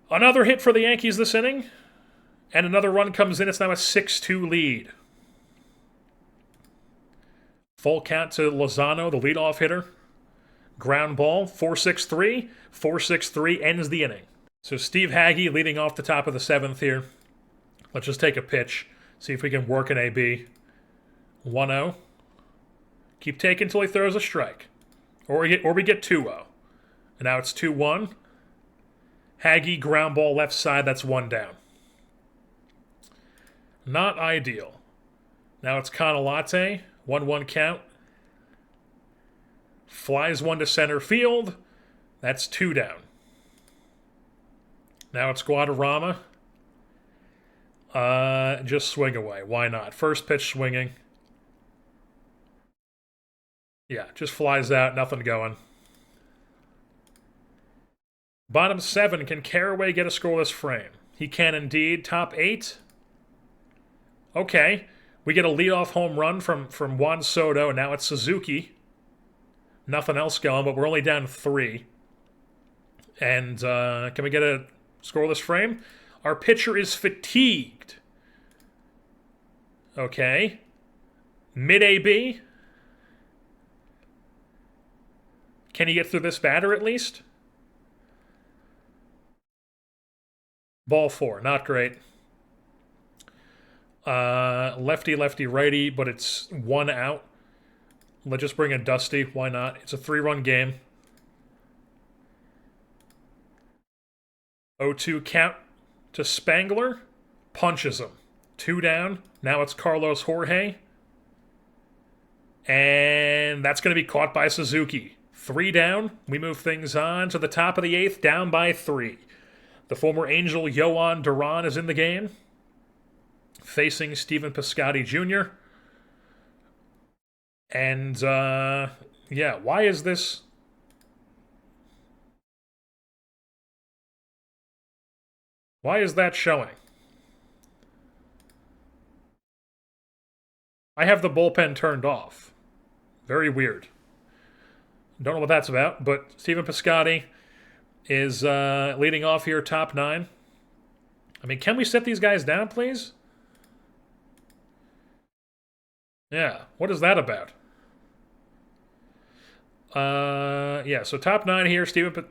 Another hit for the Yankees this inning. And another run comes in. It's now a 6-2 lead. Full count to Lozano, the leadoff hitter. Ground ball, 4-6-3. 4-6-3 ends the inning. So Steve Hagge leading off the top of the 7th here. Let's just take a pitch. See if we can work an AB. 1-0. Keep taking until he throws a strike. Or we get 2-0. And now it's 2-1. Hagge, ground ball left side. That's 1 down. Not ideal. Now it's Canalate. 1-1 count. Flies one to center field. That's 2 down. Now it's Guadarrama. Just swing away. Why not? First pitch swinging. Yeah, just flies out. Nothing going. Bottom 7. Can Carraway get a scoreless frame? He can indeed. Top 8. Okay. We get a leadoff home run from Juan Soto. Now it's Suzuki. Nothing else going, but we're only down 3. And can we get a scoreless frame? Our pitcher is fatigued. Okay. Mid-AB. Can he get through this batter at least? Ball 4. Not great. Lefty, lefty, righty, but it's 1 out. Let's just bring in Dusty. Why not? It's a 3-run game. 0-2 count to Spangler. Punches him. 2 down. Now it's Carlos Jorge. And that's going to be caught by Suzuki. 3 down. We move things on to the top of the 8th, down by 3. The former Angel Yohan Duran is in the game, facing Stephen Piscotty Jr. And, yeah, why is this? Why is that showing? I have the bullpen turned off. Very weird. Don't know what that's about, but Stephen Piscotty is leading off here, top 9. I mean, can we set these guys down, please? Yeah, what is that about? Yeah, so top 9 here, Stephen.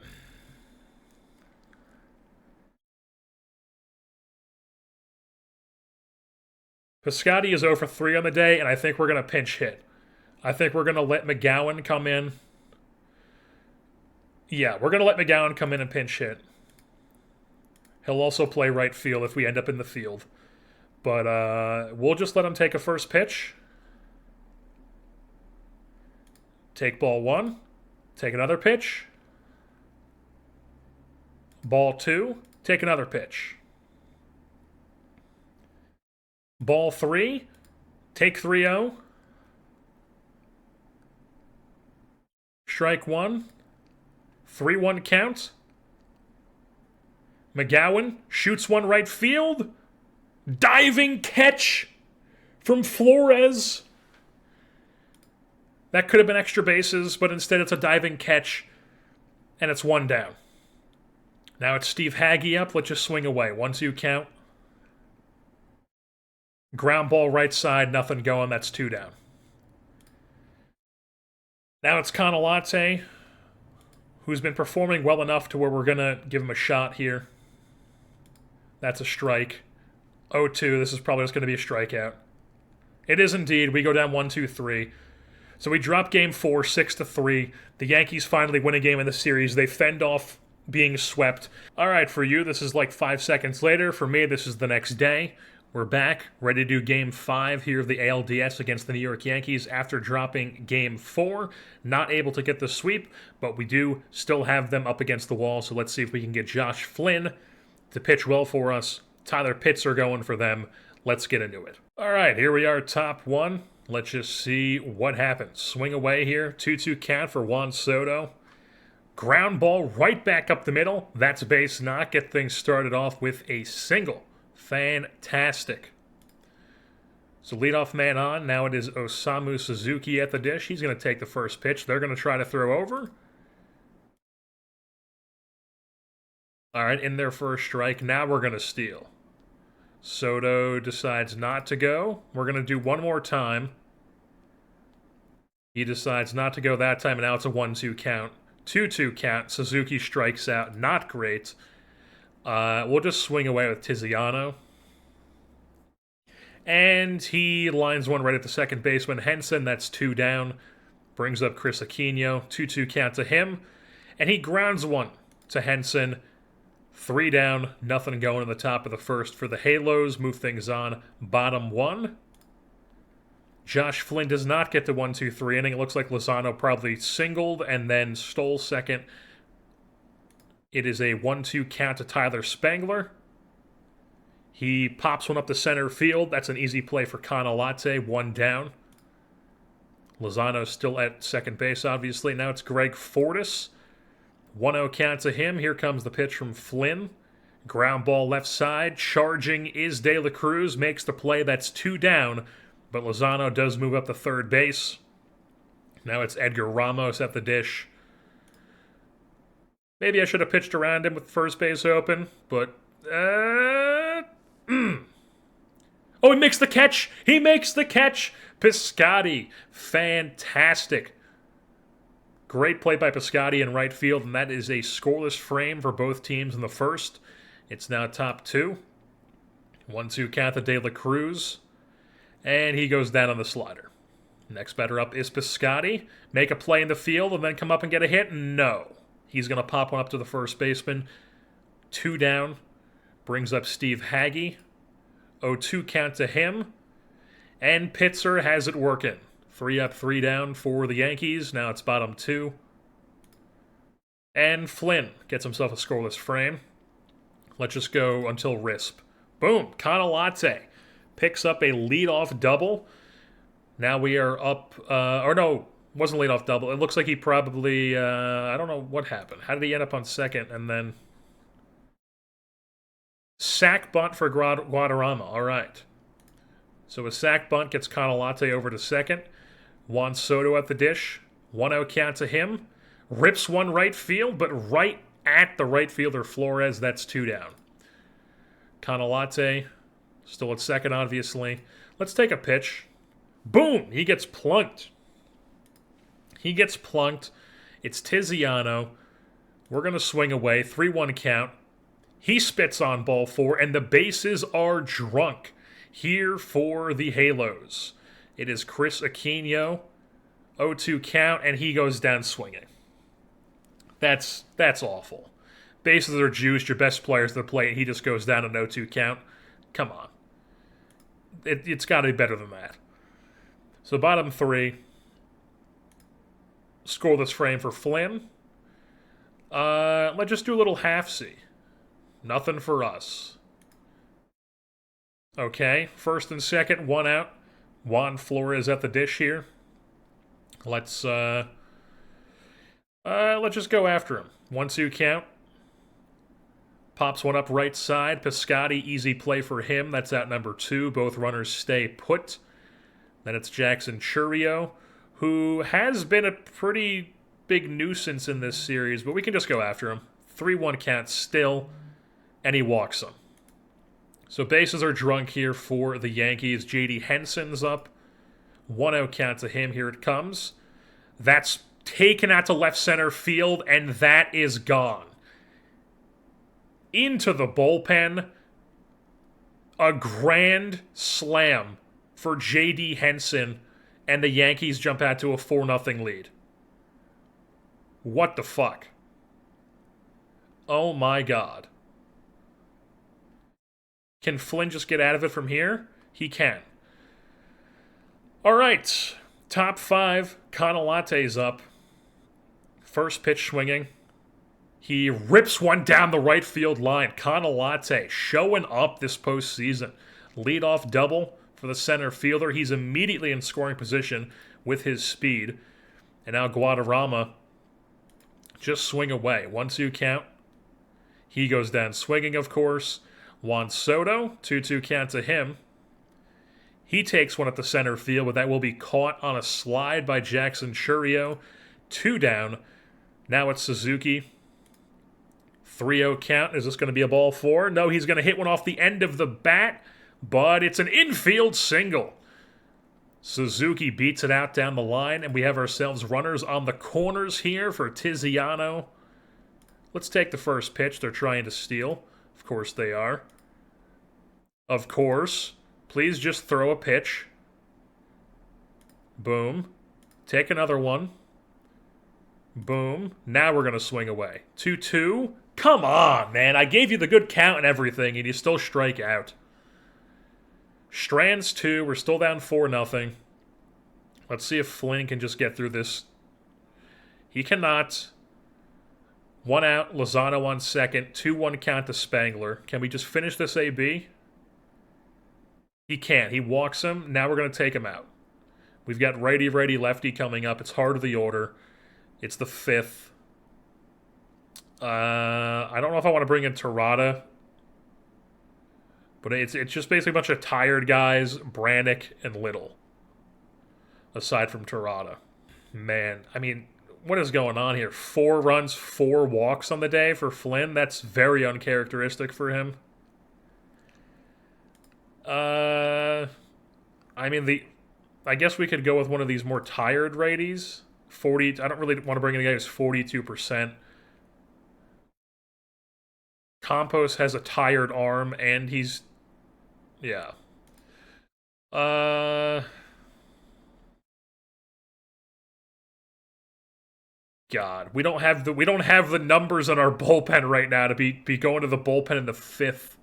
Piscotty is 0 for 3 on the day, and I think we're going to pinch hit. I think we're going to let McGowan come in. Yeah, we're going to let McGowan come in and pinch hit. He'll also play right field if we end up in the field. But we'll just let him take a first pitch. Take ball 1. Take another pitch. Ball 2. Take another pitch. Ball 3. Take 3-0. Strike 1. 3-1 count. McGowan shoots one right field. Diving catch from Flores. That could have been extra bases, but instead it's a diving catch, and it's 1 down. Now it's Steve Hagge up. Let's just swing away. 1-2 count. Ground ball right side, nothing going. That's 2 down. Now it's Canalate, who's been performing well enough to where we're going to give him a shot here. That's a strike. 0-2. This is probably just going to be a strikeout. It is indeed. We go down 1-2-3. So we drop game 4, 6-3. The Yankees finally win a game in the series. They fend off being swept. All right, for you, this is like 5 seconds later. For me, this is the next day. We're back, ready to do game 5 here of the ALDS against the New York Yankees after dropping game 4. Not able to get the sweep, but we do still have them up against the wall. So let's see if we can get Josh Flynn to pitch well for us. Tyler Pitzer going for them. Let's get into it. All right, here we are, top 1. Let's just see what happens. Swing away here. 2-2 count for Juan Soto. Ground ball right back up the middle. That's base knock. Get things started off with a single. Fantastic. So leadoff man on. Now it is Osamu Suzuki at the dish. He's going to take the first pitch. They're going to try to throw over. All right, in there for a strike. Now we're going to steal. Soto decides not to go. We're going to do one more time. He decides not to go that time, and now it's a 1-2 count. 2-2 count. Suzuki strikes out. Not great. We'll just swing away with Tiziano. And he lines one right at the second baseman. Henson, that's 2 down. Brings up Chris Aquino. 2-2 count to him. And he grounds one to Henson. 3 down, nothing going in the top of the first for the Halos. Move things on. Bottom 1. Josh Flynn does not get the 1-2-3 inning. It looks like Lozano probably singled and then stole second. It is a 1-2 count to Tyler Spangler. He pops one up the center field. That's an easy play for Canalate. 1 down. Lozano still at second base, obviously. Now it's Greg Fortis. 1-0 count to him. Here comes the pitch from Flynn. Ground ball left side. Charging is De La Cruz. Makes the play. That's 2 down. But Lozano does move up to third base. Now it's Edgar Ramos at the dish. Maybe I should have pitched around him with first base open. But, Oh, he makes the catch. He makes the catch. Piscotty. Fantastic. Great play by Piscotty in right field, and that is a scoreless frame for both teams in the first. It's now top 2. 1-2 count to De La Cruz. And he goes down on the slider. Next batter up is Piscotty. Make a play in the field and then come up and get a hit? No. He's going to pop one up to the first baseman. 2 down. Brings up Steve Hagge. 0-2 count to him. And Pitzer has it working. 3 up, 3 down for the Yankees. Now it's bottom 2. And Flynn gets himself a scoreless frame. Let's just go until RISP. Boom. Canalate picks up a leadoff double. Now we are up, or no, wasn't leadoff double. It looks like he probably, I don't know what happened. How did he end up on second and then sack bunt for Guadarrama. All right. So a sack bunt gets Canalate over to second. Juan Soto at the dish. 1-0 count to him. Rips one right field, but right at the right fielder Flores. That's 2 down. Canalate still at second, obviously. Let's take a pitch. Boom! He gets plunked. He gets plunked. It's Tiziano. We're going to swing away. 3-1 count. He spits on ball 4, and the bases are drunk. here for the Halos. It is Chris Aquino, 0-2 count, and he goes down swinging. That's awful. Bases are juiced, your best player's to the plate, and he just goes down an 0-2 count. Come on. It's got to be better than that. So bottom three. Scoreless frame for Flynn. Let's just do a little half-C. Nothing for us. Okay, first and second, one out. Juan Flores at the dish here. Let's just go after him. 1-2 count. Pops one up right side. Piscotty, easy play for him. That's out number 2. Both runners stay put. Then it's Jackson Chourio, who has been a pretty big nuisance in this series, but we can just go after him. 3-1 count still, and he walks him. So bases are drunk here for the Yankees. J.D. Henson's up. 1-0 count to him. Here it comes. That's taken out to left center field, and that is gone. Into the bullpen. A grand slam for J.D. Henson, and the Yankees jump out to a 4-0 lead. What the fuck? Oh my god. Can Flynn just get out of it from here? He can. Alright. Top 5. Canalate's up. First pitch swinging. He rips one down the right field line. Canalate showing up this postseason. Leadoff double for the center fielder. He's immediately in scoring position with his speed. And now Guadarrama just swing away. 1-2 count. He goes down swinging, of course. Juan Soto, 2-2 count to him. He takes one at the center field, but that will be caught on a slide by Jackson Chourio. 2 down. Now it's Suzuki. 3-0 count. Is this going to be a ball 4? No, he's going to hit one off the end of the bat, but it's an infield single. Suzuki beats it out down the line, and we have ourselves runners on the corners here for Tiziano. Let's take the first pitch. They're trying to steal. Of course they are. Of course. Please just throw a pitch. Boom. Take another one. Boom. Now we're going to swing away. 2-2. Come on, man. I gave you the good count and everything, and you still strike out. Strands 2. We're still down 4-0. Let's see if Flynn can just get through this. He cannot. 1 out. Lozano on second. 2-1 count to Spangler. Can we just finish this AB? He can't. He walks him. Now we're going to take him out. We've got righty, lefty coming up. It's heart of the order. It's the 5th. I don't know if I want to bring in Terada. But it's just basically a bunch of tired guys, Brannick and Little. Aside from Terada. Man, I mean, what is going on here? 4 runs, 4 walks on the day for Flynn? That's very uncharacteristic for him. I mean, I guess we could go with one of these more tired righties. 40. I don't really want to bring in a guy who's 42%. Campos has a tired arm, and he's... Yeah. God, we don't have the numbers on our bullpen right now to be going to the bullpen in the 5th.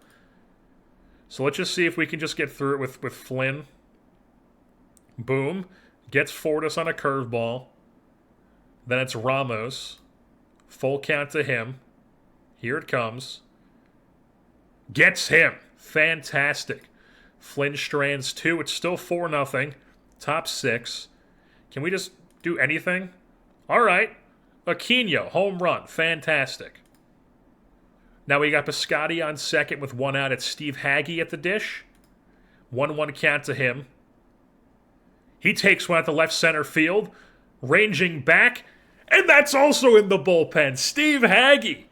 So let's just see if we can just get through it with Flynn. Boom. Gets Fortis on a curveball. Then it's Ramos. Full count to him. Here it comes. Gets him. Fantastic. Flynn strands 2. It's still 4-0. Top 6. Can we just do anything? All right. Aquino, home run. Fantastic. Now we got Piscotty on second with 1 out. It's Steve Hagge at the dish. 1-1 count to him. He takes one at the left center field. Ranging back. And that's also in the bullpen. Steve Hagge.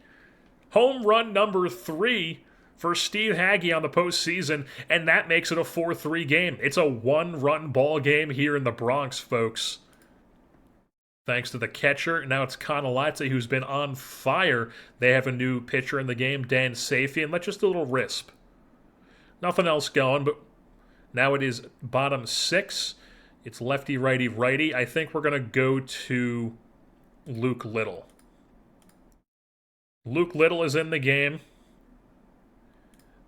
Home run number 3 for Steve Hagge on the postseason. And that makes it a 4-3 game. It's a 1-run ball game here in the Bronx, folks. Thanks to the catcher. Now it's Canalate, who's been on fire. They have a new pitcher in the game, Dan Safian. Let's just do a little risp. Nothing else going, but Now it is bottom 6. It's lefty, righty, righty. I think we're going to go to Luke Little. Luke Little is in the game.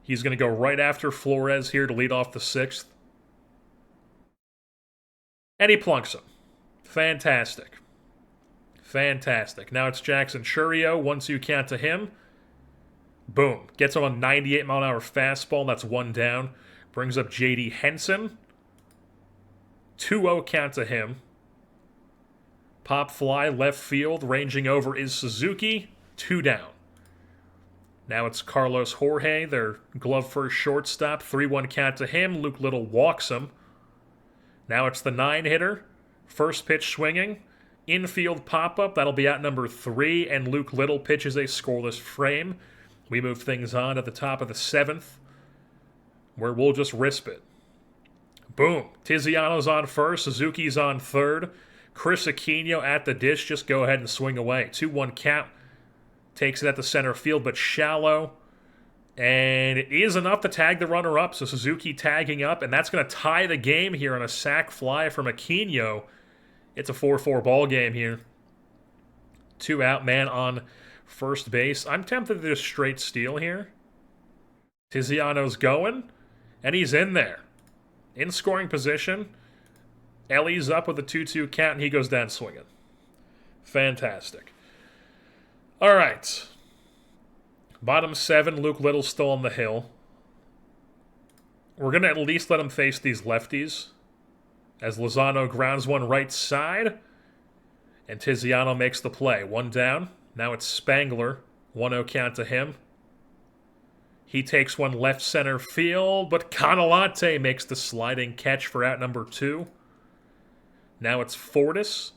He's going to go right after Flores here to lead off the 6th. And he plunks him. Fantastic. Fantastic. Now it's Jackson Chourio. 1-2 count to him. Boom. Gets him a 98-mile-an-hour fastball. That's 1 down. Brings up J.D. Henson. 2-0 count to him. Pop fly, left field. Ranging over is Suzuki. 2 down. Now it's Carlos Jorge, their glove-first shortstop. 3-1 count to him. Luke Little walks him. Now it's the 9-hitter. First pitch swinging. Infield pop-up. That'll be out number 3. And Luke Little pitches a scoreless frame. We move things on at the top of the 7th, where we'll just risp it. Boom. Tiziano's on first. Suzuki's on third. Chris Aquino at the dish. Just go ahead and swing away. 2-1 count. Takes it at the center field, but shallow. And it is enough to tag the runner up. So Suzuki tagging up, and that's going to tie the game here on a sac fly from Aquino. It's a 4-4 ball game here. 2 out, man on first base. I'm tempted to just straight steal here. Tiziano's going, and he's in there. In scoring position. Ellie's up with a 2-2 count, and he goes down swinging. Fantastic. All right. Bottom 7, Luke Little's still on the hill. We're going to at least let him face these lefties. As Lozano grounds one right side. And Tiziano makes the play. 1 down. Now it's Spangler. 1-0 count to him. He takes one left center field, but Canalante makes the sliding catch for out number 2. Now it's Fortis.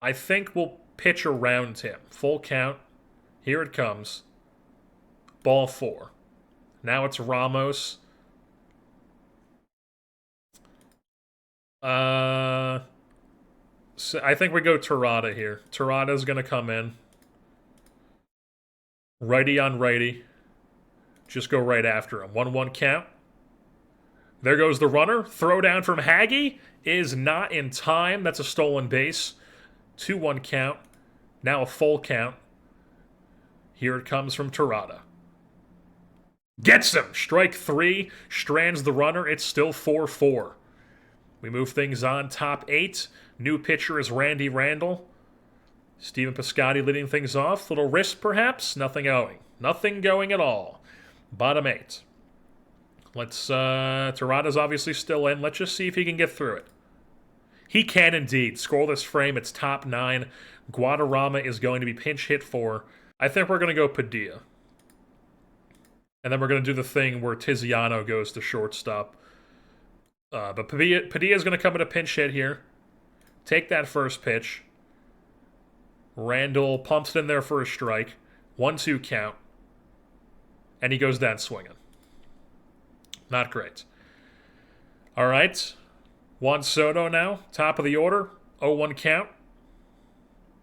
I think we'll pitch around him. Full count. Here it comes. Ball 4. Now it's Ramos. So I think we go Terada here. Terada's going to come in. Righty on righty. Just go right after him. 1-1 count. There goes the runner. Throw down from Haggy is not in time. That's a stolen base. 2-1 count. Now a full count. Here it comes from Terada. Gets him! Strike 3. Strands the runner. It's still 4-4. We move things on. Top 8. New pitcher is Randy Randall. Steven Piscotty leading things off. Little wrist, perhaps. Nothing going. Nothing going at all. Bottom 8. Terada's obviously still in. Let's just see if he can get through it. He can indeed. Scoreless frame. It's top 9. Guadarrama is going to be pinch hit for. I think we're going to go Padilla. And then we're going to do the thing where Tiziano goes to shortstop. But Padilla is going to come in a pinch hit here. Take that first pitch. Randall pumps it in there for a strike. 1-2 count. And he goes down swinging. Not great. All right. Juan Soto now. Top of the order. 0-1 count.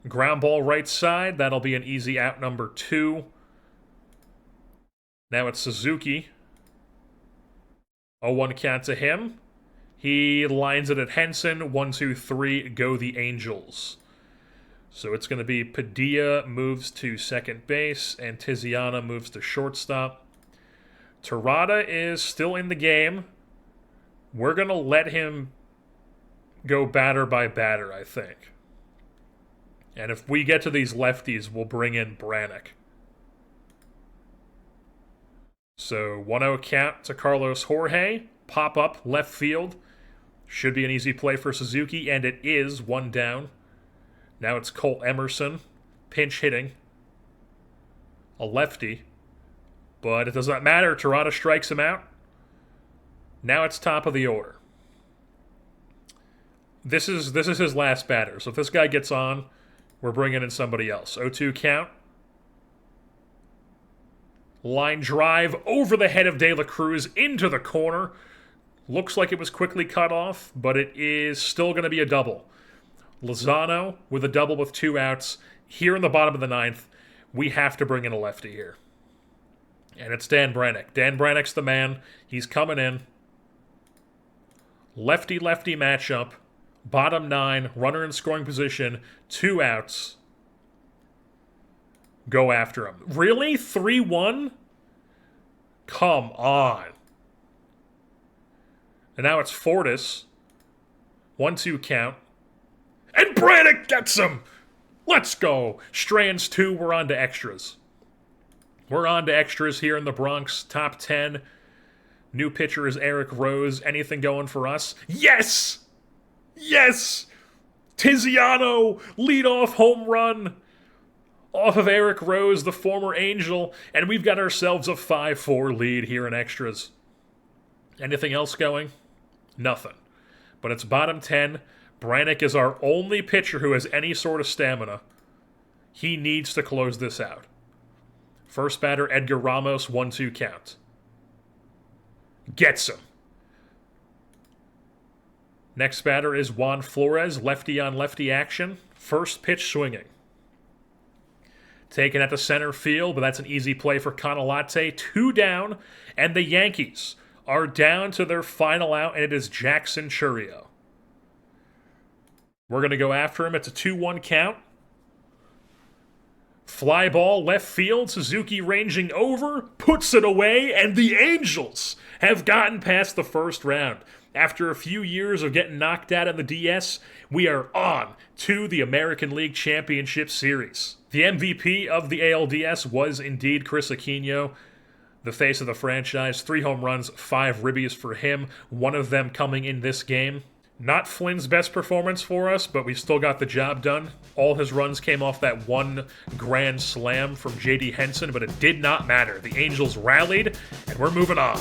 Ground ball right side. That'll be an easy out number 2. Now it's Suzuki. 0-1 count to him. He lines it at Henson. 1-2-3. Go the Angels. So it's going to be Padilla moves to second base, and Tiziano moves to shortstop. Terada is still in the game. We're going to let him go batter by batter, I think. And if we get to these lefties, we'll bring in Brannick. So 1-0 count to Carlos Jorge. Pop up, left field. Should be an easy play for Suzuki, and it is. 1 down. Now it's Colt Emerson, pinch hitting. A lefty. But it does not matter. Terada strikes him out. Now it's top of the order. This is his last batter. So if this guy gets on, we're bringing in somebody else. 0-2 count. Line drive over the head of De La Cruz into the corner. Looks like it was quickly cut off, but it is still going to be a double. Lozano with a double with 2 outs. Here in the bottom of the 9th, we have to bring in a lefty here. And it's Dan Brannick. Dan Brannick's the man. He's coming in. Lefty-lefty matchup. Bottom 9, runner in scoring position, 2 outs. Go after him. Really? 3-1? Come on. And now it's Fortis. 1-2 count. And Brannick gets him! Let's go! Strands 2, we're on to extras. We're on to extras here in the Bronx. Top 10. New pitcher is Eric Rose. Anything going for us? Yes! Yes! Tiziano, leadoff home run off of Eric Rose, the former Angel, and we've got ourselves a 5-4 lead here in extras. Anything else going? Nothing. But it's bottom 10. Brannick is our only pitcher who has any sort of stamina. He needs to close this out. First batter, Edgar Ramos, 1-2 count. Gets him. Next batter is Juan Flores, lefty-on-lefty action. First pitch swinging. Taken at the center field, but that's an easy play for Canalate. 2 down, and the Yankees are down to their final out, and it is Jackson Chourio. We're going to go after him. It's a 2-1 count. Fly ball left field. Suzuki ranging over, puts it away, and the Angels have gotten past the first round. After a few years of getting knocked out in the DS, we are on to the American League Championship Series. The MVP of the ALDS was indeed Chris Aquino, the face of the franchise. 3 home runs, 5 ribbies for him, one of them coming in this game. Not Flynn's best performance for us, but we still got the job done. All his runs came off that 1 grand slam from J.D. Henson, but it did not matter. The Angels rallied, and we're moving on.